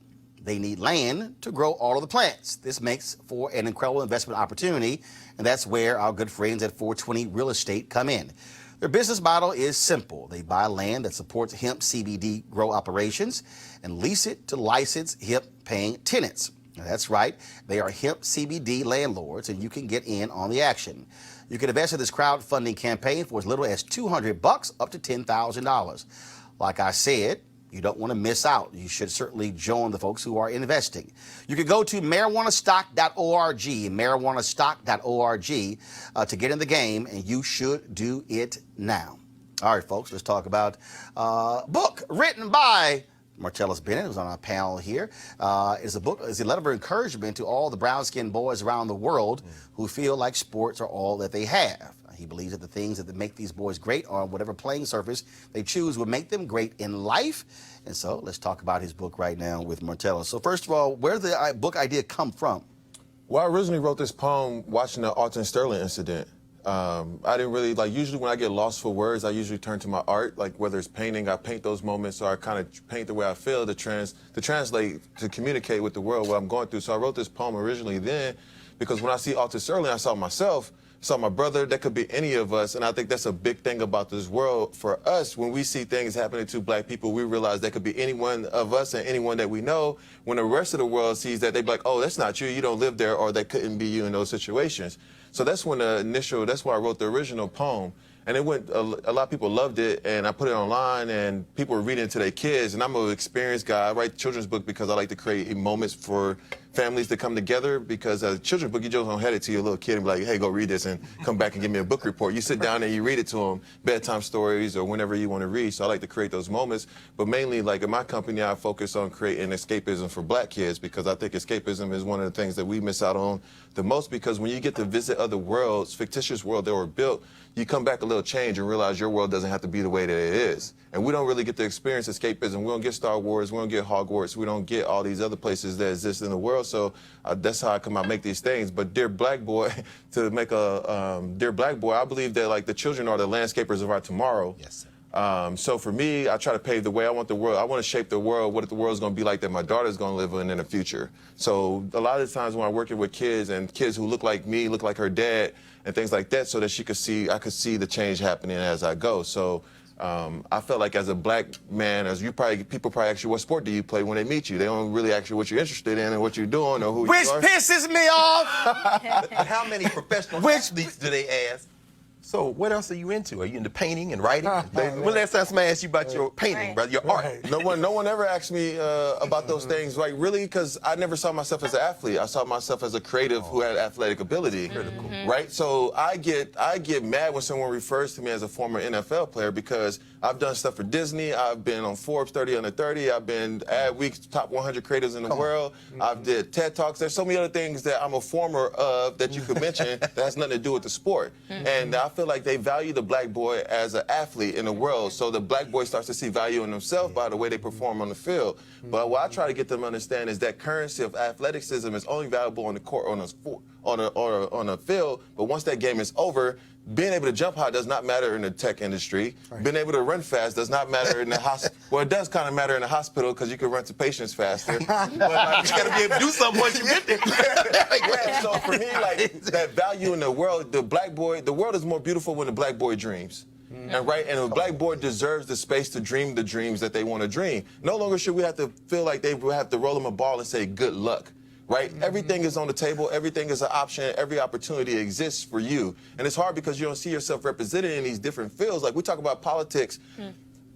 They need land to grow all of the plants. This makes for an incredible investment opportunity, and that's where our good friends at 420 Real Estate come in. Their business model is simple. They buy land that supports hemp CBD grow operations and lease it to licensed hemp-paying tenants. Now, that's right. They are hemp CBD landlords, and you can get in on the action. You can invest in this crowdfunding campaign for as little as $200 up to $10,000. Like I said, you don't want to miss out. You should certainly join the folks who are investing. You can go to marijuanastock.org, marijuanastock.org, to get in the game, and you should do it now. All right, folks, let's talk about a book written by Martellus Bennett, who's on our panel here. It's a letter of encouragement to all the brown-skinned boys around the world who feel like sports are all that they have. He believes that the things that make these boys great on whatever playing surface they choose will make them great in life. And so let's talk about his book right now with Martellus. So first of all, where did the book idea come from? Well, I originally wrote this poem watching the Alton Sterling incident. I didn't really, usually when I get lost for words, I usually turn to my art. Like whether it's painting, I paint those moments, or I kind of paint the way I feel to translate, to communicate with the world what I'm going through. So I wrote this poem originally then because when I see Alton Sterling, I saw myself. Saw my brother, that could be any of us, and I think that's a big thing about this world. For us, when we see things happening to black people, we realize that could be any one of us and anyone that we know. When the rest of the world sees that, they be like, oh, that's not you, you don't live there, or that couldn't be you in those situations. So that's when that's why I wrote the original poem. And it went, a lot of people loved it, and I put it online, and people were reading it to their kids. And I'm an experienced guy. I write children's book because I like to create moments for families to come together, because a children's book, you just don't hand it to your little kid and be like, hey, go read this and come back and give me a book report. You sit down and you read it to them, bedtime stories or whenever you want to read. So I like to create those moments. But mainly, like in my company, I focus on creating escapism for black kids, because I think escapism is one of the things that we miss out on the most, because when you get to visit other worlds, fictitious world that were built, you come back a little changed and realize your world doesn't have to be the way that it is. And we don't really get to experience escapism. We don't get Star Wars, we don't get Hogwarts, we don't get all these other places that exist in the world. So that's how I come out make these things. But Dear Black Boy, to make a Dear Black Boy, I believe that like the children are the landscapers of our tomorrow. Yes, sir. So for me, I try to pave the way. I want the world. I want to shape the world, what the world's going to be like that my daughter's going to live in the future. So a lot of the times when I'm working with kids and kids who look like me, look like her dad, and things like that, so that I could see the change happening as I go. So I felt like as a black man, people probably ask you, what sport do you play when they meet you? They don't really ask you what you're interested in and what you're doing or who Which you are. pisses me off. How many professional athletes do they ask? So what else are you into? Are you into painting and writing? When last time somebody asked you about your painting, brother, your art? No one ever asked me about those things, like really, because I never saw myself as an athlete. I saw myself as a creative who had athletic ability, right? So I get mad when someone refers to me as a former NFL player, because I've done stuff for Disney. I've been on Forbes 30 Under 30. I've been Adweek's top 100 creators in the world. I've did TED Talks. There's so many other things that I'm a former of that you could mention that has nothing to do with the sport. And I feel like they value the black boy as an athlete in the world. So the black boy starts to see value in themselves by the way they perform on the field. But what I try to get them to understand is that currency of athleticism is only valuable on the court, on a field. But once that game is over, being able to jump high does not matter in the tech industry. Right. Being able to run fast does not matter in the hospital. Well, it does kind of matter in the hospital because you can run to patients faster. But you got to be able to do something once you get there. Yeah, so for me, like that value in the world, the world is more beautiful when the black boy dreams. And the black boy deserves the space to dream the dreams that they want to dream. No longer should we have to feel like they have to roll them a ball and say good luck. right? Everything is on the table. Everything is an option. Every opportunity exists for you. And it's hard because you don't see yourself represented in these different fields. Like we talk about politics.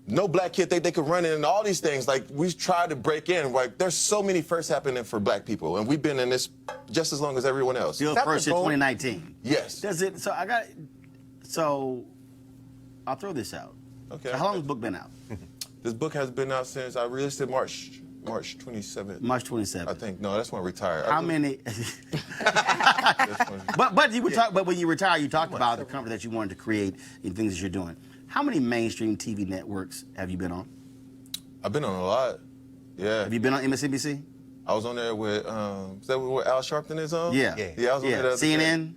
No black kid think they could run in all these things. Like we tried to break in. Like there's so many firsts happening for black people, and we've been in this just as long as everyone else. Bill first in 2019. Yes. Does it? So I'll throw this out. Okay. So how long has the book been out? This book has been out since I released it March 27th. March 27th. I think. No, that's when I retired. How many? but when you retire, you talked about the company that you wanted to create and things that you're doing. How many mainstream TV networks have you been on? I've been on a lot. Yeah. Have you been on MSNBC? I was on there with is that where Al Sharpton is on? Yeah. Yeah, I was on there the other day. CNN?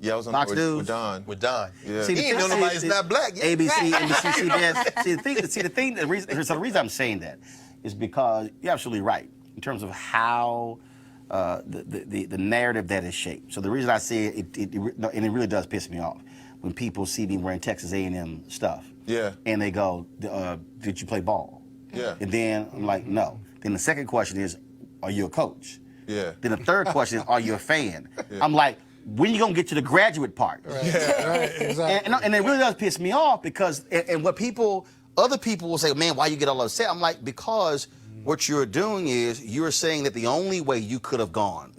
Yeah, I was on Fox there News? with Don. With Don. Yeah. See, He ain't know nobody's not black yet. ABC, NBC, CBS. The reason I'm saying that is because you're absolutely right in terms of how the narrative that is shaped. So the reason I say it and it really does piss me off when people see me wearing Texas A&M stuff. Yeah. And they go, did you play ball? Yeah. And then I'm like, no. Then the second question is, are you a coach? Yeah. Then the third question is, are you a fan? I'm like, when you gonna get to the graduate part? Right, exactly. And it really does piss me off because, and what other people will say, man, why you get all upset? I'm like, because what you're doing is you're saying that the only way you could have gone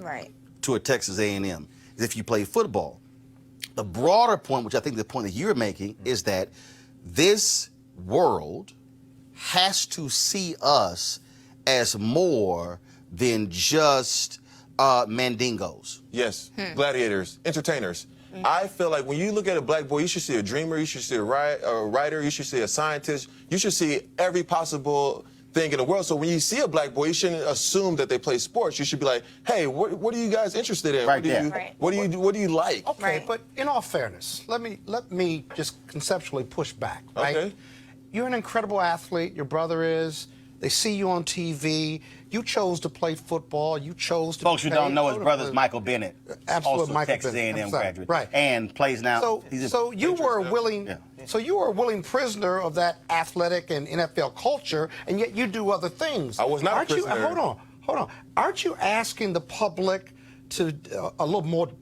to a Texas A&M is if you played football. The broader point, which I think the point that you're making, is that this world has to see us as more than just mandingos. Yes, gladiators, entertainers. I feel like when you look at a black boy, you should see a dreamer, you should see a writer, you should see a scientist, you should see every possible thing in the world. So when you see a black boy, you shouldn't assume that they play sports. You should be like, hey, what are you guys interested in? Right what do you like? Okay, but in all fairness, let me just conceptually push back, right? Okay. You're an incredible athlete, your brother is. They see you on TV. You chose to play football. You chose to Folks who be don't know, paid. his brother's Michael Bennett. Absolute also Michael Texas Bennett. A&M graduate. Right. And plays now. So you were a willing prisoner of that athletic and NFL culture, and yet you do other things. I was not a prisoner. Hold on. Aren't you asking the public to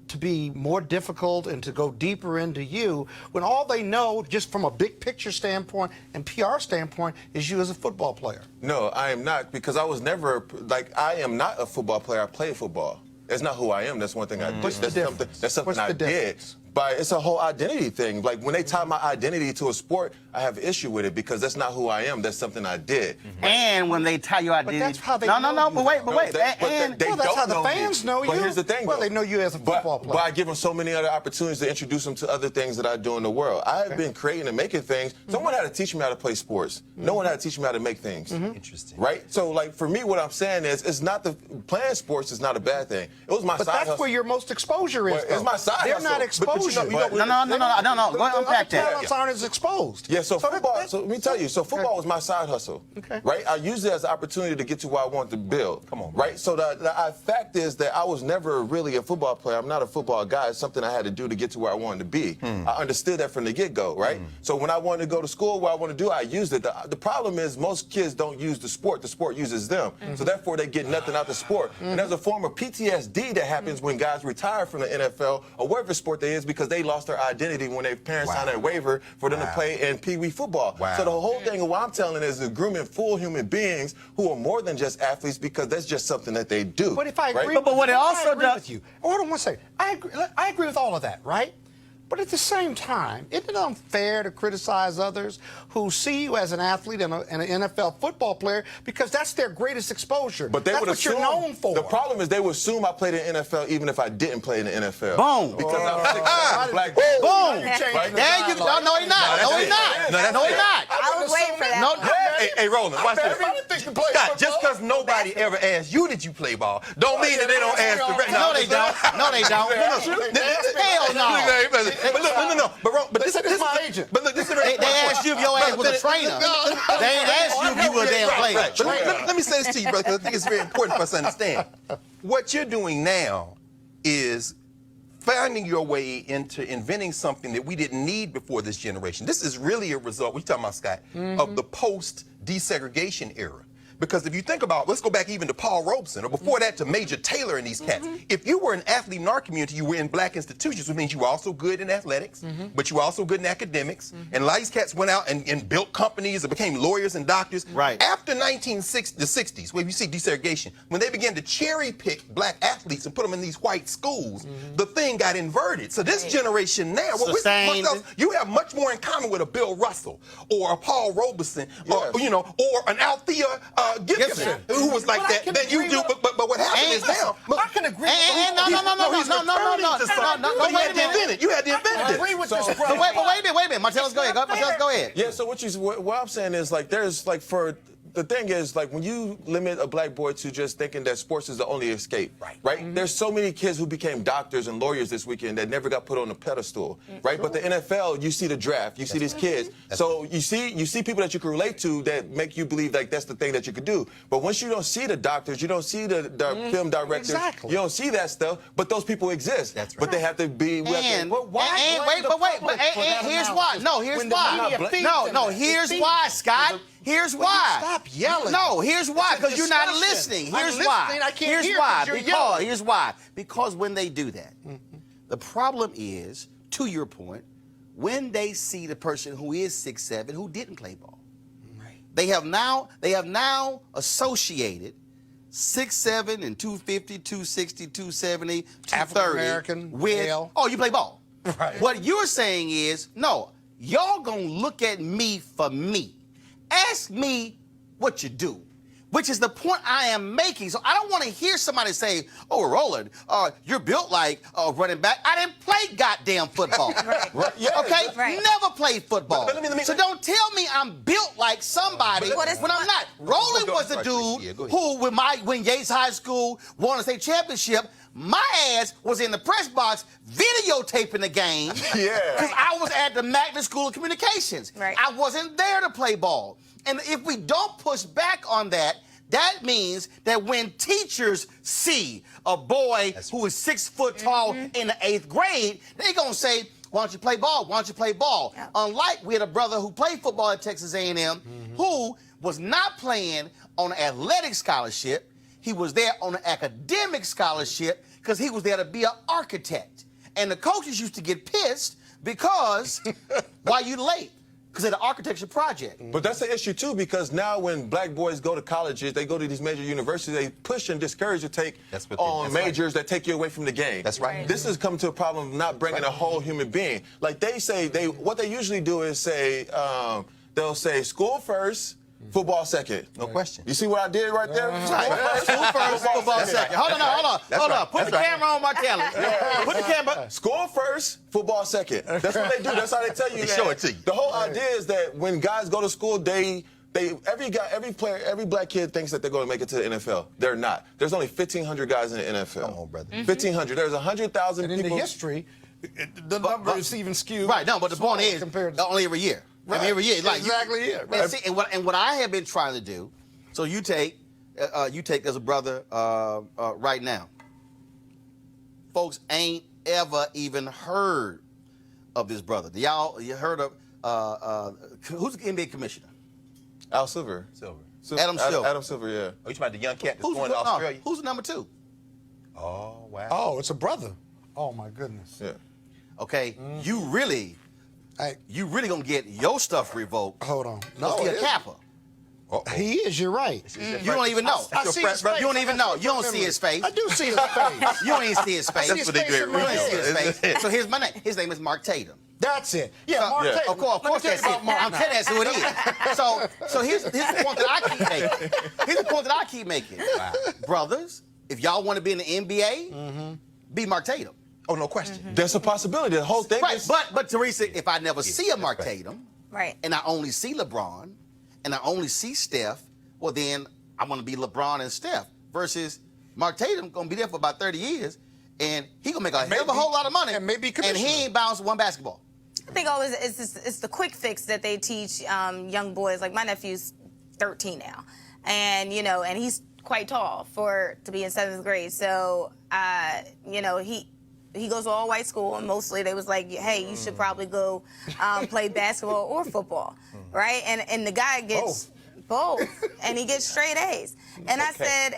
to be more difficult and to go deeper into you when all they know, just from a big picture standpoint and PR standpoint, is you as a football player? No, I am not, because I was never, I am not a football player. I play football. That's not who I am. That's one thing I did. What's the difference? That's something I did. But it's a whole identity thing. Like when they tie my identity to a sport, I have issue with it because that's not who I am. That's something I did. And when they tie your identity, but that's how they no, know you. But wait. That's how the fans know you. But here's the thing, well, though. they know you as a football player. But I give them so many other opportunities to introduce them to other things that I do in the world. I have been creating and making things. Someone had to teach me how to play sports. No one had to teach me how to make things. Interesting. Right? So, like, for me, what I'm saying is, it's not playing sports is not a bad thing. It was my But side that's hustle. where your most exposure is. Well, it's my side They're hustle. not But exposure. No. Go unpack The that. talents aren't as exposed. Yeah, so football, so let me tell you, football was my side hustle. Okay. Right? I used it as an opportunity to get to where I wanted to build. Come on. Right? So the fact is that I was never really a football player. I'm not a football guy. It's something I had to do to get to where I wanted to be. I understood that from the get-go, right? So when I wanted to go to school, what I want to do, I used it. The problem is most kids don't use the sport uses them. So therefore they get nothing out the sport. And there's a form of PTSD that happens when guys retire from the NFL or whatever sport they is because they lost their identity when their parents signed a waiver for them to play in Pee Wee football. So the whole thing of what I'm telling is grooming full human beings who are more than just athletes because that's just something that they do. But if I agree, But what it also does with you. Hold on one second. I agree with all of that, right? But at the same time, isn't it unfair to criticize others who see you as an athlete and an NFL football player because that's their greatest exposure? But they that's would what assume, you're known for. The problem is they would assume I played in the NFL even if I didn't play in the NFL. Boom. Because I'm 6'7" black. Boom. Right? There you go. No, he's not. No, he's not. I was waiting for that. No. Hey, Roland, watch this. Scott, just because nobody ever asked you did you play ball, don't mean that they don't ask the rest. No, they don't. No, they don't. Hell no. But this is my agent. But look, this is They asked you if your ass was a trainer. They ain't asked you if you were a damn player. Right. But let me say this to you, brother, because I think it's very important for us to understand. What you're doing now is finding your way into inventing something that we didn't need before this generation. This is really a result, we're talking about, Scott, of the post-desegregation era. Because if you think about, let's go back even to Paul Robeson, or before that to Major Taylor and these cats. If you were an athlete in our community, you were in black institutions, which means you were also good in athletics, but you were also good in academics. And a lot of these cats went out and built companies and became lawyers and doctors. Right. After the 60s, where you see desegregation, when they began to cherry pick black athletes and put them in these white schools, the thing got inverted. So this generation now, Sustained. you have much more in common with a Bill Russell or a Paul Robeson, or an Althea Gibson, who was like that than you do. But what happened is now. I can agree. No, wait a minute. You had to invent I it. agree with this, brother. Wait a minute. Martellus, go ahead. Martellus, go ahead. Yeah, so what I'm saying is, like, there's, like, the thing is, like, when you limit a black boy to just thinking that sports is the only escape, right? There's so many kids who became doctors and lawyers this weekend that never got put on a pedestal, right? But the NFL, you see the draft, you see these kids. So you see people that you can relate to that make you believe like that's the thing that you could do. But once you don't see the doctors, you don't see the film directors, you don't see that stuff. But those people exist. That's right. But they have to be. Here's why. No, here's why. No, here's why, Scott. Here's why. Stop yelling. No, here's why. Because you're not discussion. listening. I'm Here's why. listening. I can't Here's hear why. 'cause you're yelling. Here's why. Because when they do that, the problem is, to your point, when they see the person who is 6'7" who didn't play ball, they have now associated 6'7" and 250, 260, 270, 230 African-American, with male. oh, you play ball. Right. What you're saying is, no, y'all gonna look at me for me. Ask me what you do, which is the point I am making. So I don't want to hear somebody say, oh, Roland, you're built like a running back. I didn't play goddamn football. Yeah, okay? right. Never played football. But let me- so don't tell me I'm built like somebody when I'm not. Roland was the dude who, when Yates High School won a state championship, my ass was in the press box videotaping the game because I was at the Magna School of Communications. Right. I wasn't there to play ball. And if we don't push back on that, that means that when teachers see a boy who is 6 foot tall in the 8th grade, they're going to say, why don't you play ball? Why don't you play ball? Yeah. Unlike we had a brother who played football at Texas A&M who was not playing on an athletic scholarship. He was there on an academic scholarship because he was there to be an architect. And the coaches used to get pissed because, why you late? Because of the architecture project. But that's an issue, too, because now when black boys go to colleges, they go to these major universities, they push and discourage you to take on majors that take you away from the game. That's right. This has come to a problem of not bringing a whole human being. Like they say, what they usually do is say, they'll say school first, football second. No question. You see what I did right there? School first, football second. Hold on. Put the camera on Martellus. Put the camera. School first, football second. That's what they do. That's how they tell you. They show it to you. The whole idea is that when guys go to school, every black kid thinks that they're going to make it to the NFL. They're not. There's only 1,500 guys in the NFL. Come on, brother. 1,500. There's 100,000 And people. in the history, the number is even skewed. Right, no, but the point is, compared to only every year. Right. I mean, every year. Like, Exactly, yeah. And, Right. see, and what I have been trying to do, so you take as a brother right now. Folks ain't ever even heard of this brother. You heard of, who's the NBA commissioner? Al Silver. Adam Silver. Adam Silver, yeah. Oh, you talking about the young cat that's Who's, going to Australia? who's the number 2? Oh, wow. Oh, it's a brother. Oh, my goodness. Yeah. Okay, you really gonna get your stuff revoked. Hold on. No, No, he it a is. capper. He is, you're right. You don't even know. I see his face. You don't even know. You don't see his face. I do see his face. You don't even see his face. see his face in my You don't even see his head. face. So here's my name. His name is Mark Tatum. That's it. Yeah, Mark Tatum. Of course Let me that's tell you it. about Mark I'm telling you that's who it is. So here's the point that I keep making. Here's the point that I keep making. Brothers, if y'all want to be in the NBA, be Mark Tatum. Oh, no question. There's a possibility. The whole thing Right, is... but Teresa, if I never see a Mark Tatum, Right. and I only see LeBron, and I only see Steph, well then I want to be LeBron and Steph. Versus Mark Tatum gonna be there for about 30 years, and he gonna make a hell of a whole lot of money, and maybe and commissioner. he ain't bouncing one basketball. I think always it's the quick fix that they teach young boys. Like my nephew's 13 now, and and he's quite tall to be in 7th grade. So he goes to all white school, and mostly they was like, hey, you should probably go play basketball or football, right? And the guy gets Both. And he gets straight A's. And I said,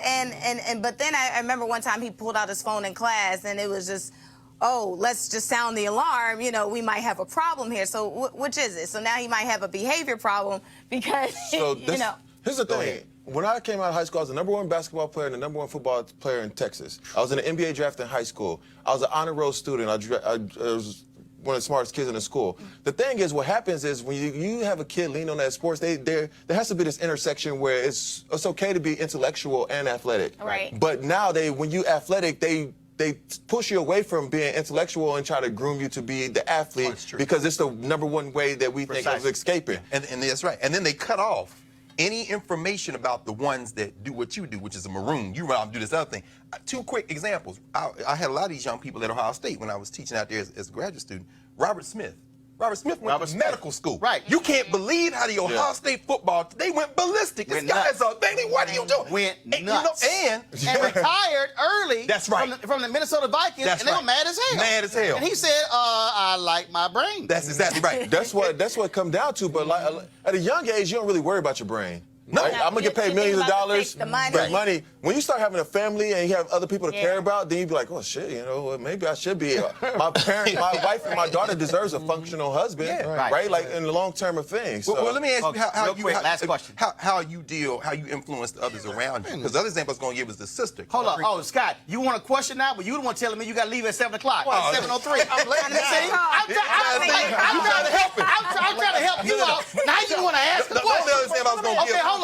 but then I remember one time he pulled out his phone in class and it was just, oh, let's just sound the alarm. You know, we might have a problem here. So which is it? So now he might have a behavior problem because, you know. Here's the thing. When I came out of high school, I was the #1 basketball player and the #1 football player in Texas. I was in the NBA draft in high school. I was an honor roll student. I was one of the smartest kids in the school. The thing is, what happens is when you have a kid lean on that sports, there has to be this intersection where it's okay to be intellectual and athletic. Right. But now when you athletic, they push you away from being intellectual and try to groom you to be the athlete because it's the #1 way that we think of escaping. And that's right. And then they cut off any information about the ones that do what you do, which is a maroon. You run out and do this other thing. 2 quick examples. I had a lot of these young people at Ohio State when I was teaching out there as a graduate student. Robert Smith went to medical school. Right. You can't believe how the Ohio State football, they went ballistic. This guy is a baby. What are you doing? Went nuts. You know, and retired early. That's right. From the Minnesota Vikings, and they were mad as hell. Mad as hell. And he said, I like my brain. That's exactly right. That's what it come down to. But like, at a young age, you don't really worry about your brain. No, right? I'm gonna get paid millions of dollars. The money. When you start having a family and you have other people to care about, then you be like, oh shit, you know, maybe I should be. My wife and my daughter deserves a functional husband, right? Like in the long term of things. Well, let me ask you last question. How you influence the others around you? Because the other example I was going to give is the sister. Hold on. Oh, Scott, you want a question now, but you the one telling me you got to leave at 7 o'clock. Well, 7:03. I'm late. I'm trying to help you out. Now you want to ask a question. The other example I was going to give. Okay, hold on.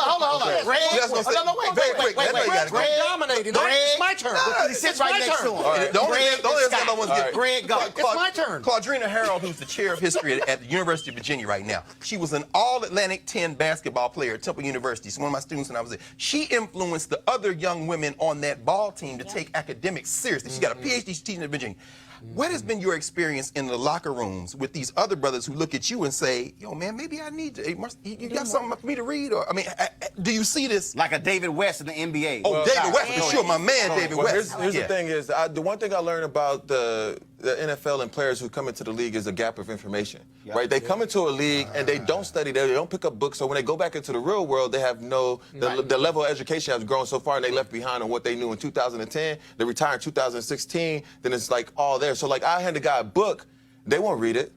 Greg, Greg dominating. Greg, It's my turn. He sits right next to him. The only example I want to give. Greg, go. It's my turn. Claudrina Harold, who's the chair of history at the University of Virginia right now. She was an All-Atlantic 10 basketball player at Temple University. She's one of my students when I was there. She influenced the other young women on that ball team to take academics seriously. She got a PhD, she's teaching at Virginia. What has been your experience in the locker rooms with these other brothers who look at you and say, yo, man, maybe I need to, you got something for me to read? Or, I mean, do you see this? Like a David West in the NBA. Oh, David West, for sure. My man, David West. Here's the thing is, the one thing I learned about the NFL and players who come into the league is a gap of information, right? They come into a league and they don't study, they don't pick up books, so when they go back into the real world, they have the level of education has grown so far and they left behind on what they knew in 2010, they retired in 2016, then it's like all there. So like I hand a guy a book, they won't read it.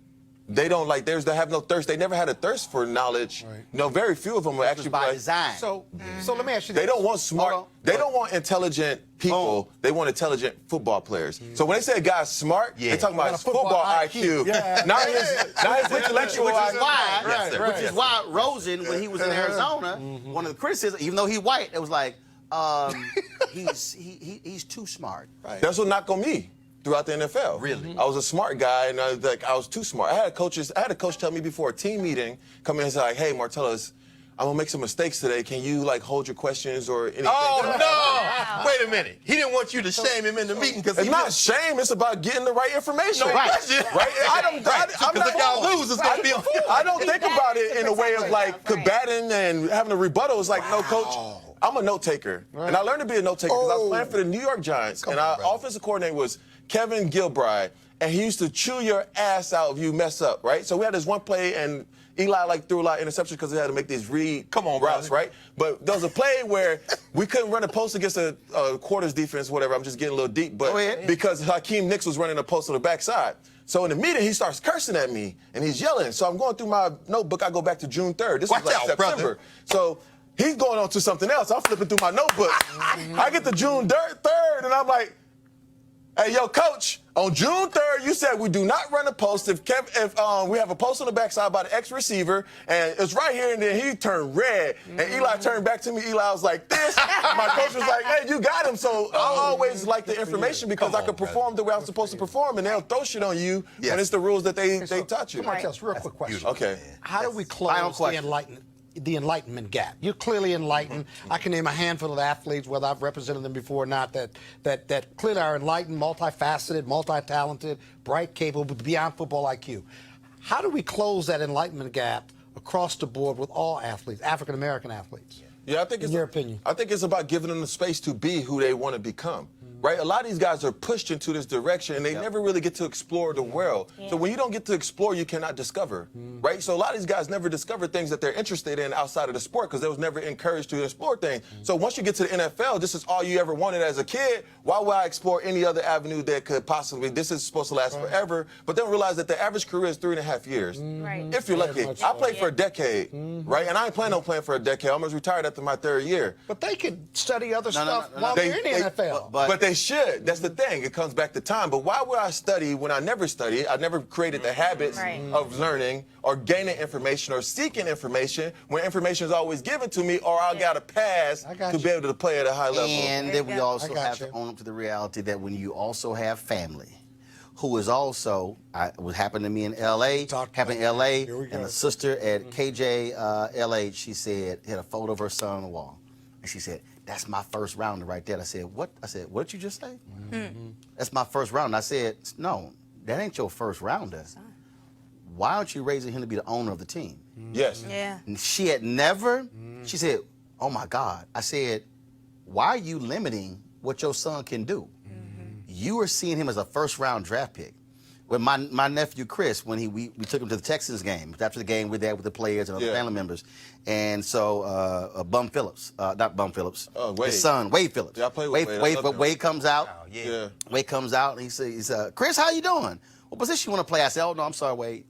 They don't like they have no thirst. They never had a thirst for knowledge. Right. You know, very few of them will actually by like, design. So let me ask you this. They don't want smart. They don't want intelligent people. They want intelligent football players. So when they say a guy's smart, they're talking about his football IQ, not his intellectual IQ. Which is why Rosen, when he was in Arizona, one of the criticisms, even though he's white, it was like, he's too smart. Right. That's what knocked on me throughout the NFL. Really? I was a smart guy, and I was too smart. I had a coach tell me before a team meeting, come in and say, like, hey, Martellus, I'm gonna make some mistakes today. Can you like hold your questions or anything? Oh no! Wait a minute. He didn't want you to shame him in the meeting because it's not shame. It's about getting the right information. No, right? I don't think about it in a way of like combating and having a rebuttal. It's like, no, coach. I'm a note taker, and I learned to be a note taker because I was playing for the New York Giants, and our offensive coordinator was Kevin Gilbride, and he used to chew your ass out if you mess up, right? So we had this one play, and Eli like threw a lot of interceptions because he had to make these routes, right? But there was a play where we couldn't run a post against a quarters defense, whatever. I'm just getting a little deep, but because Hakeem Nicks was running a post on the backside. So in the meeting, he starts cursing at me, and he's yelling. So I'm going through my notebook. I go back to June 3rd. This was like September. Brother. So he's going on to something else. I'm flipping through my notebook. I get to June 3rd, and I'm like, hey, yo, coach, on June 3rd, you said we do not run a post if we have a post on the backside by the ex-receiver, and it's right here, and then he turned red, and Eli turned back to me. Eli was like this. My coach was like, hey, you got him. So I always like the information because I could perform the way I'm supposed to perform, and they'll throw shit on you when it's the rules that they taught you. Come on, Kels, real quick question. Okay. How do we close the enlightenment gap? You're clearly enlightened. I can name a handful of athletes, whether I've represented them before or not, that clearly are enlightened, multifaceted, multi-talented, bright, capable, beyond football IQ. How do we close that enlightenment gap across the board with all athletes, African-American athletes? Yeah, I think in your opinion? I think it's about giving them the space to be who they want to become. right? A lot of these guys are pushed into this direction, and they never really get to explore the world. So when you don't get to explore, you cannot discover, right? So a lot of these guys never discover things that they're interested in outside of the sport because they was never encouraged to explore things. So once you get to the NFL, this is all you ever wanted as a kid. Why would I explore any other avenue that could possibly, this is supposed to last forever, but then realize that the average career is 3.5 years. Right. If you're lucky. I played for a decade, right? And I ain't planning on playing for a decade. I almost retired after my 3rd year. But they could study other stuff while they're in the NFL. But they should. That's the thing. It comes back to time. But why would I study when I never studied? I never created the habits of learning or gaining information or seeking information when information is always given to me, or I got a pass to be able to play at a high level. And then we also have to own up to the reality that when you also have family, who is also, what happened to me in L.A., happened in L.A., and a sister at KJ LH, she said, had a photo of her son on the wall. And she said, that's my first rounder right there. I said, what? I said, what did you just say? That's my first rounder. I said, no, that ain't your first rounder. Why aren't you raising him to be the owner of the team? Yes. Yeah. And she had never, she said, oh my God. I said, why are you limiting what your son can do? You are seeing him as a first-round draft pick. With my nephew Chris, when we took him to the Texans game, after the game, we're there with the players and other family members, and so Bum Phillips, not Bum Phillips, Wade. his son Wade Phillips. Yeah, I played with Wade. But Wade comes out. Oh, yeah. Wade comes out and he says, Chris, how you doing? What position you want to play? I said, oh no, I'm sorry, Wade.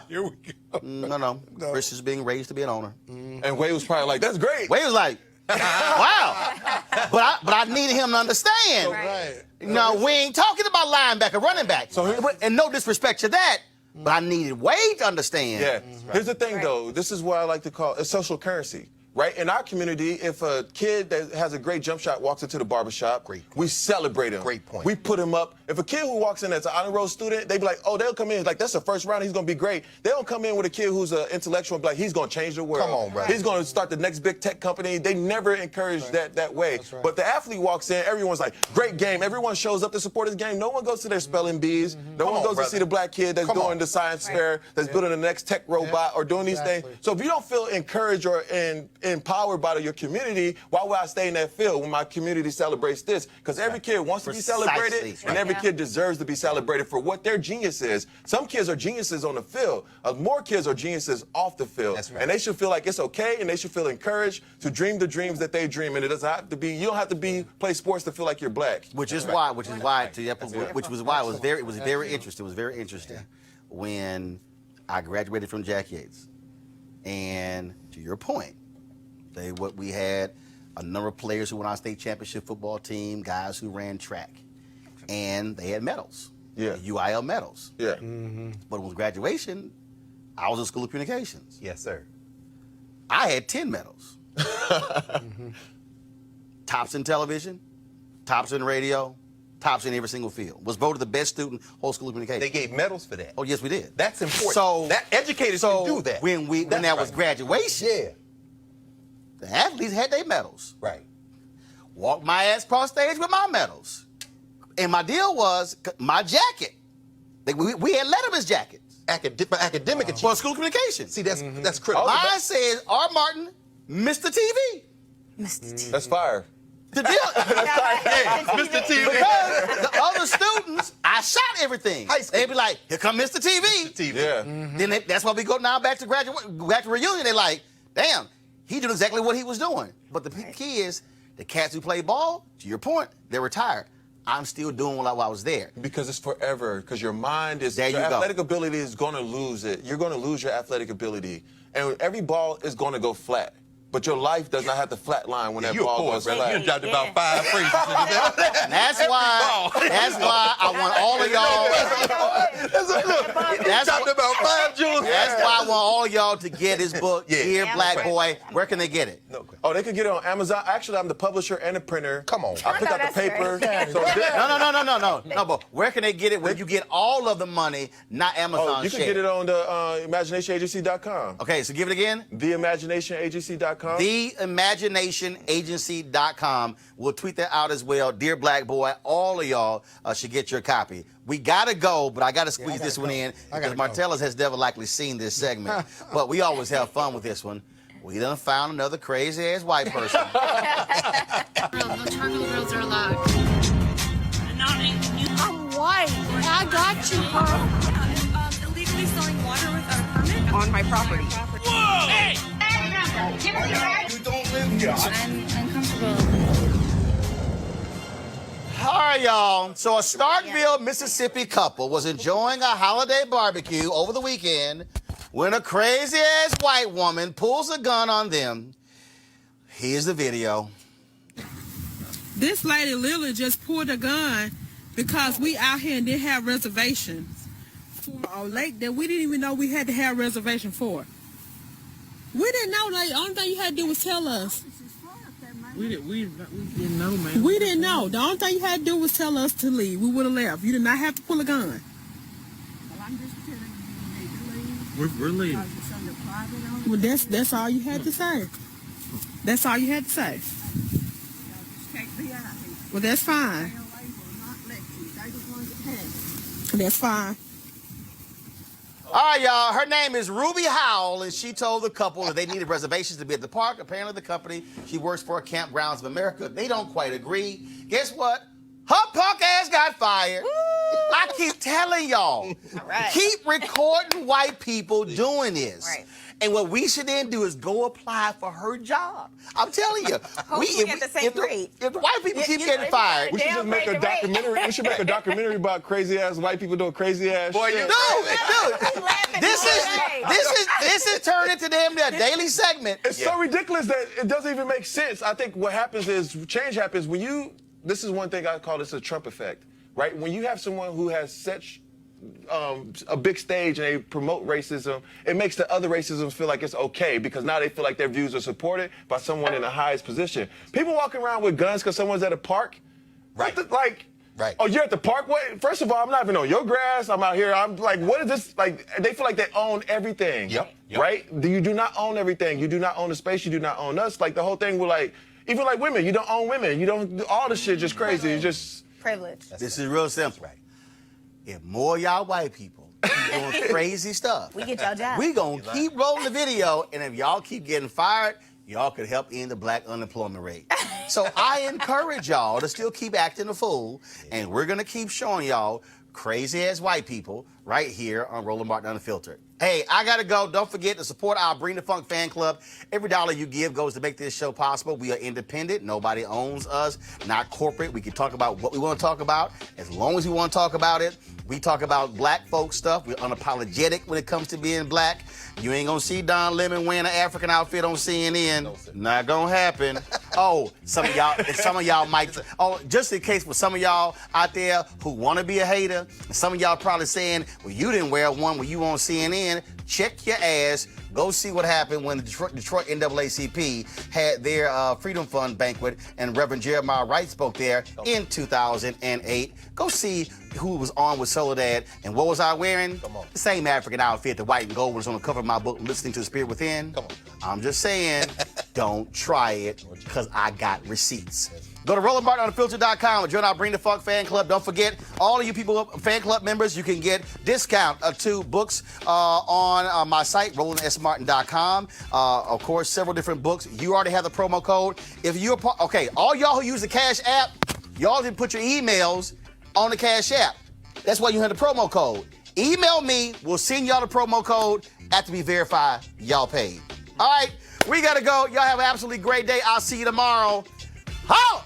Here we go. No. Chris is being raised to be an owner. And Wade was probably like, that's great. Wade was like, wow. But I needed him to understand. Right. No, we ain't talking about linebacker, running back. And no disrespect to that, but I needed Wade to understand. Yeah. Here's the thing, though. This is what I like to call a social currency. Right? In our community, if a kid that has a great jump shot walks into the barbershop, we celebrate him. Great point. We put him up. If a kid who walks in as an honor roll student, they be like, oh, they'll come in, like, that's the first round, he's going to be great. They don't come in with a kid who's an intellectual and be like, he's going to change the world. Come on, brother. He's going to start the next big tech company. They never encourage that way. Right. But the athlete walks in, everyone's like, great game. Everyone shows up to support his game. No one goes to their spelling bees. No one goes to see the black kid that's doing the science fair, that's building the next tech robot or doing these things. So if you don't feel encouraged or empowered by your community, why would I stay in that field when my community celebrates this? Because every kid wants to be celebrated, and every kid deserves to be celebrated for what their genius is. Some kids are geniuses on the field. More kids are geniuses off the field. That's right. And they should feel like it's okay, and they should feel encouraged to dream the dreams that they dream. And it doesn't have to be, you don't have to play sports to feel like you're black. Which was why it was very interesting. It was very interesting when I graduated from Jack Yates. And to your point, we had a number of players who went on state championship football team, guys who ran track, and they had medals, UIL medals. Yeah. But with graduation, I was in School of Communications. Yes, sir. I had 10 medals. Tops in television, tops in radio, tops in every single field. Was voted the best student whole School of Communications. They gave medals for that. Oh, yes, we did. That's important. So that educators can do that. When that was graduation, the athletes had their medals. Right. Walked my ass across stage with my medals. And my deal was my jacket. We had Letterman's jackets. Academic achievement. For School of Communications. See, that's critical. Mine says R. Martin, Mr. TV. Mr. T. That's fire. The deal. Mr. TV. Because the other students, I shot everything. They'd be like, here come Mr. TV. TV. Yeah. Then that's why we go now back to reunion. They're like, damn, he did exactly what he was doing. But the key is, the cats who play ball, to your point, they're retired. I'm still doing while I was there. Because it's forever. Because your mind is, your athletic ability is going to lose it. You're going to lose your athletic ability. And every ball is going to go flat. But your life does not have to flatline when that ball goes flat. You dropped about 5 phrases. That's why I want all of y'all. That's dropped about 5 jewels. That's why I want all of y'all to get his book, Dear Black Boy. Where can they get it? Oh, they can get it on Amazon. Actually, I'm the publisher and the printer. Come on. I pick out the paper. No, but where can they get it when you get all of the money, not Amazon? You can get it on the imaginationagency.com. Okay, so give it again. Theimaginationagency.com. Theimaginationagency.com. We'll tweet that out as well. Dear Black Boy, all of y'all should get your copy. We got to go, but I got to squeeze this one in because Martellus has never likely seen this segment. But we always have fun with this one. We done found another crazy-ass white person. No charcoal grills are allowed. I'm white. I got you, bro. Illegally selling water without a permit On my property. Whoa! Hey! You don't live here. I'm uncomfortable. All right, y'all. So a Starkville, Mississippi couple was enjoying a holiday barbecue over the weekend when a crazy-ass white woman pulls a gun on them. Here's the video. This lady literally just pulled a gun because we out here and didn't have reservations for a lake that we didn't even know we had to have reservation for. We didn't know. The only thing you had to do was tell us. We didn't know, man. We didn't know. The only thing you had to do was tell us to leave. We would have left. You did not have to pull a gun. Well, I'm just telling you, you need to leave. We're leaving. Because it's under private ownership. Well, that's all you had to say. That's all you had to say. Y'all just can't be out here. Well, that's fine. ALA will not let you. They the ones that have it. That's fine. All right, y'all. Her name is Ruby Howell, and she told the couple that they needed reservations to be at the park. Apparently, the company she works for, Campgrounds of America, they don't quite agree. Guess what? Her punk ass got fired. I keep telling y'all, keep recording white people doing this. Right. And what we should then do is go apply for her job. I'm telling you. Hopefully get the same rate. If the white people keep getting fired. We should just make a documentary. We should make a documentary about crazy ass white people doing crazy ass shit. Dude, this is turned into damn near a daily segment. It's so ridiculous that it doesn't even make sense. I think what happens is change happens when you. This is one thing I call this a Trump effect, right? When you have someone who has such a big stage and they promote racism, it makes the other racism feel like it's okay because now they feel like their views are supported by someone in the highest position. People walking around with guns because someone's at a park, right? Right. Oh, you're at the park? What? First of all, I'm not even on your grass. I'm out here. I'm like, what is this? Like, they feel like they own everything. Yep. Right? You do not own everything. You do not own the space. You do not own us. Like, the whole thing with, like, even like women, you don't own women. You don't, all this shit just crazy. It's just. Privilege. This is real simple. Right. If more of y'all white people keep doing crazy stuff, we get y'all jobs. We gonna keep rolling the video, and if y'all keep getting fired, y'all could help end the black unemployment rate. So I encourage y'all to still keep acting a fool, and we're gonna keep showing y'all crazy-ass white people right here on Roland Martin Unfiltered. Hey, I gotta go. Don't forget to support our Bring the Funk fan club. Every dollar you give goes to make this show possible. We are independent. Nobody owns us, not corporate. We can talk about what we want to talk about as long as we want to talk about it. We talk about black folk stuff. We're unapologetic when it comes to being black. You ain't gonna see Don Lemon wearing an African outfit on CNN. No, not gonna happen. Oh, some of y'all might. Oh, just in case for some of y'all out there who want to be a hater, and some of y'all probably saying, well, you didn't wear one when you on CNN. Check your ass. Go see what happened when the Detroit NAACP had their Freedom Fund banquet and Reverend Jeremiah Wright spoke there in 2008. Go see who was on with Soledad and what was I wearing? The same African outfit, the white and gold was on the cover of my book, Listening to the Spirit Within. I'm just saying, don't try it because I got receipts. Go to RolandMartinUnfiltered.com and join our Bring the Funk fan club. Don't forget, all of you people, fan club members, you can get discount to books on my site, RolandSMartin.com. Of course, several different books. You already have the promo code. If you're all y'all who use the Cash App, y'all didn't put your emails on the Cash App. That's why you have the promo code. Email me. We'll send y'all the promo code after we verify y'all paid. All right, we got to go. Y'all have an absolutely great day. I'll see you tomorrow. Holla!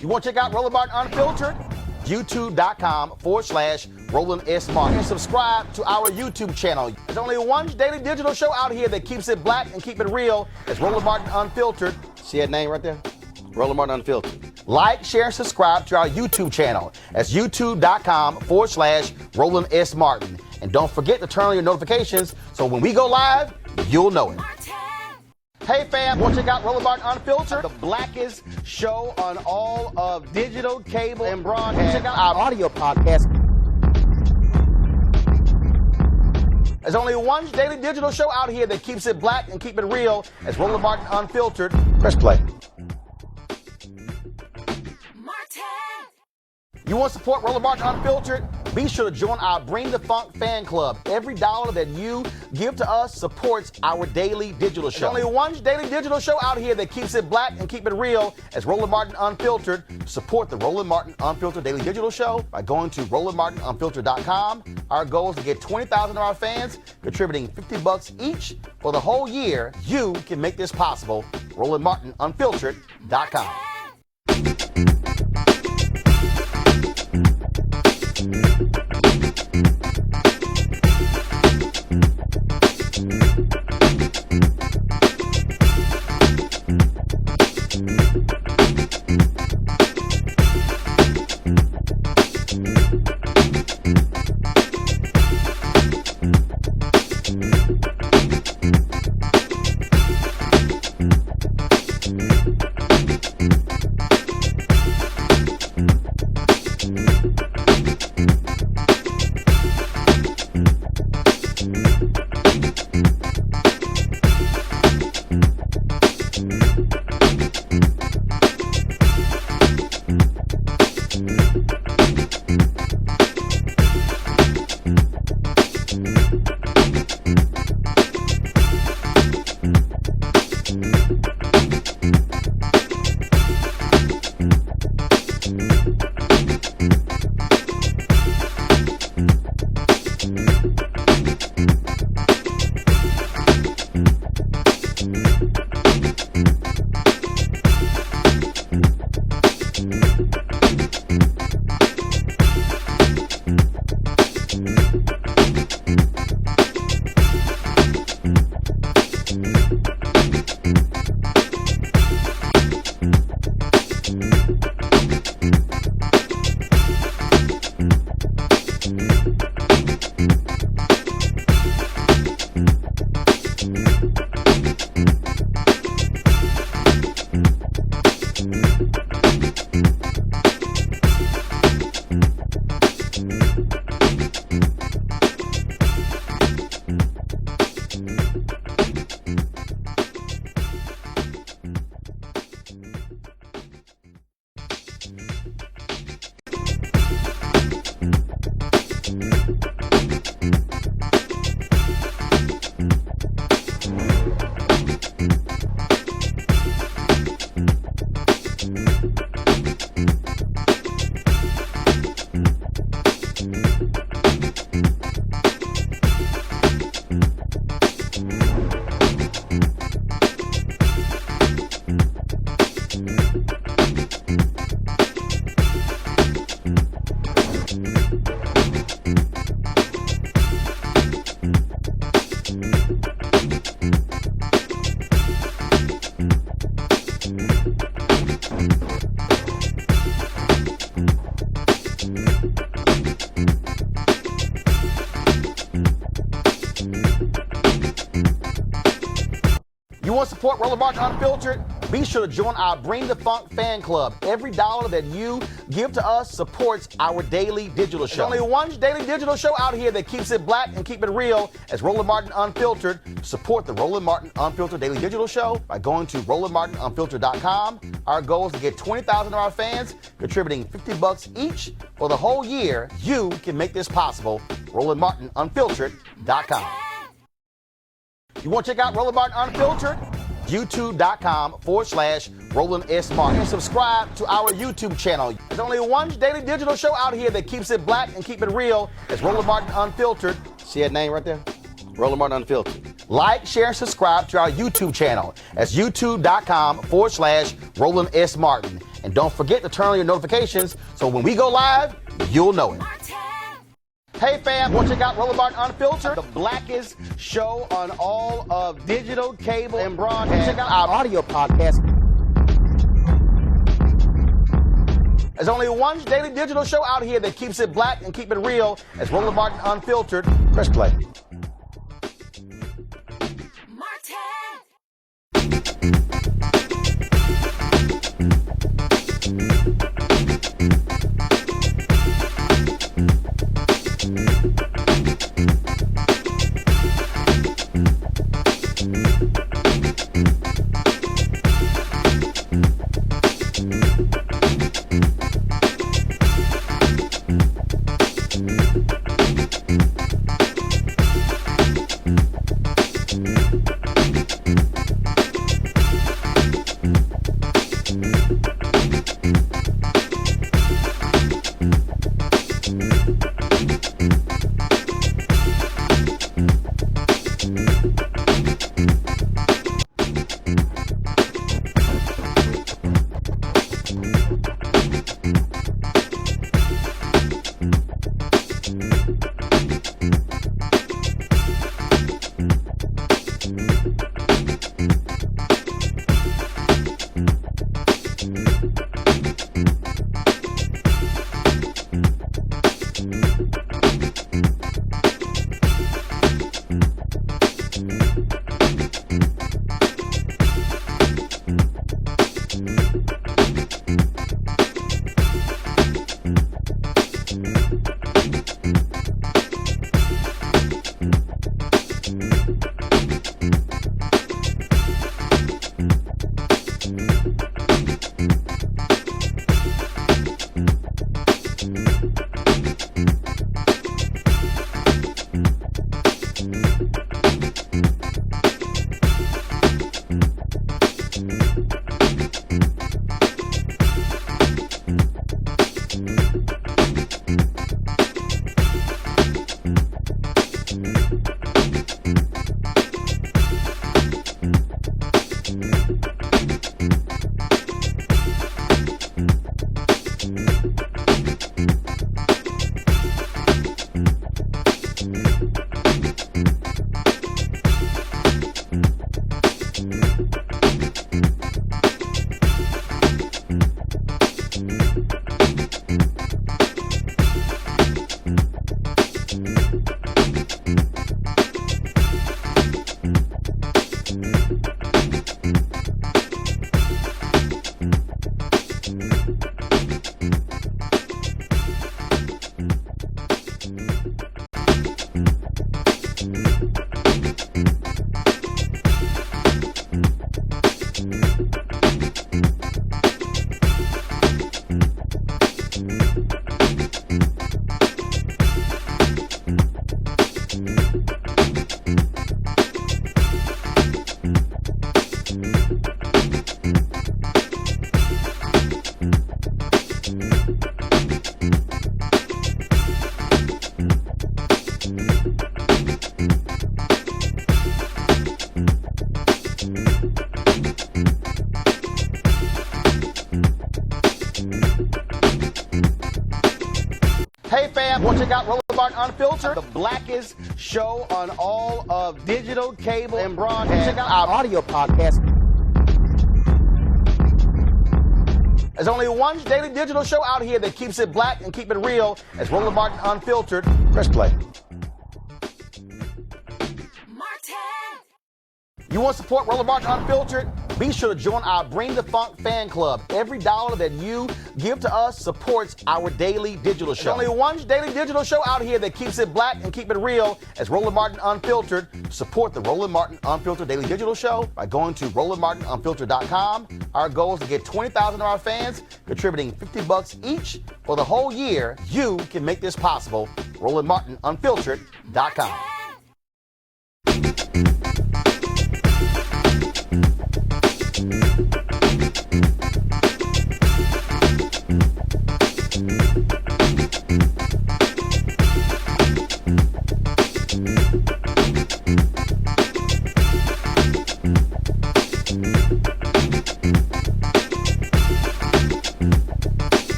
You want to check out Roland Martin Unfiltered? YouTube.com/Roland S. Martin. And subscribe to our YouTube channel. There's only one daily digital show out here that keeps it black and keep it real. It's Roland Martin Unfiltered. See that name right there? Roland Martin Unfiltered. Like, share, and subscribe to our YouTube channel. That's YouTube.com/Roland S. Martin. And don't forget to turn on your notifications so when we go live, you'll know it. Hey fam, want to check out Roland Martin Unfiltered? The blackest show on all of digital, cable, and broadcast. Check out our audio podcast. There's only one daily digital show out here that keeps it black and keep it real. It's Roland Martin Unfiltered. Press play. You want to support Roland Martin Unfiltered? Be sure to join our Bring the Funk fan club. Every dollar that you give to us supports our daily digital show. There's only one daily digital show out here that keeps it black and keep it real. It's Roland Martin Unfiltered. Support the Roland Martin Unfiltered daily digital show by going to RolandMartinUnfiltered.com. Our goal is to get 20,000 of our fans contributing $50 each for the whole year. You can make this possible. RolandMartinUnfiltered.com. You want to support Roland Martin Unfiltered? Be sure to join our Bring the Funk fan club. Every dollar that you give to us supports our daily digital show. There's only one daily digital show out here that keeps it black and keep it real. It's Roland Martin Unfiltered. Support the Roland Martin Unfiltered daily digital show by going to RolandMartinUnfiltered.com. Our goal is to get 20,000 of our fans contributing $50 each for the whole year. You can make this possible. RolandMartinUnfiltered.com. You want to check out Roland Martin Unfiltered? YouTube.com/Roland S. Martin. And subscribe to our YouTube channel. There's only one daily digital show out here that keeps it black and keep it real. It's Roland Martin Unfiltered. See that name right there? Roland Martin Unfiltered. Like, share, and subscribe to our YouTube channel. That's YouTube.com/Roland S. Martin. And And don't forget to turn on your notifications so when we go live, you'll know it. Hey fam, want to check out Roland Martin Unfiltered, the blackest show on all of digital, cable, and broadcast. Check out our audio podcast. There's only one daily digital show out here that keeps it black and keep it real. It's Roland Martin Unfiltered. Press play. Hey fam, want to check out Roland Martin Unfiltered, the blackest show on all of digital, cable, and broadcast. Check out our audio podcast. There's only one daily digital show out here that keeps it black and keep it real. It's Roland Martin Unfiltered. Press play. You want to support Roland Martin Unfiltered? Be sure to join our Bring the Funk fan club. Every dollar that you give to us supports our daily digital show. There's only one daily digital show out here that keeps it black and keep it real. It's Roland Martin Unfiltered. Support the Roland Martin Unfiltered daily digital show by going to RolandMartinUnfiltered.com. Our goal is to get 20,000 of our fans contributing $50 each for the whole year. You can make this possible. RolandMartinUnfiltered.com.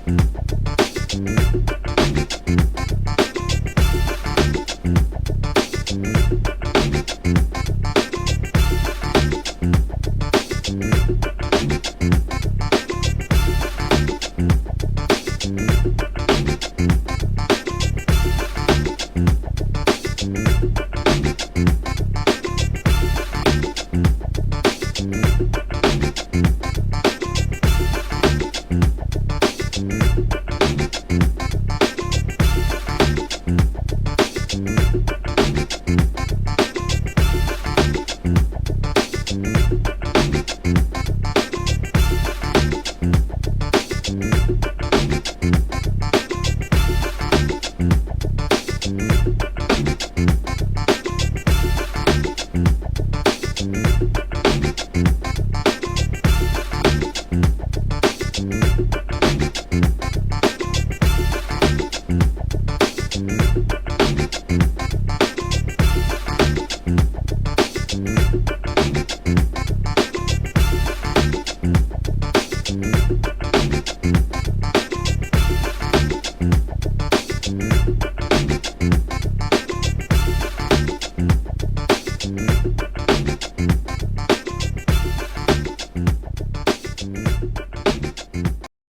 Citizenship.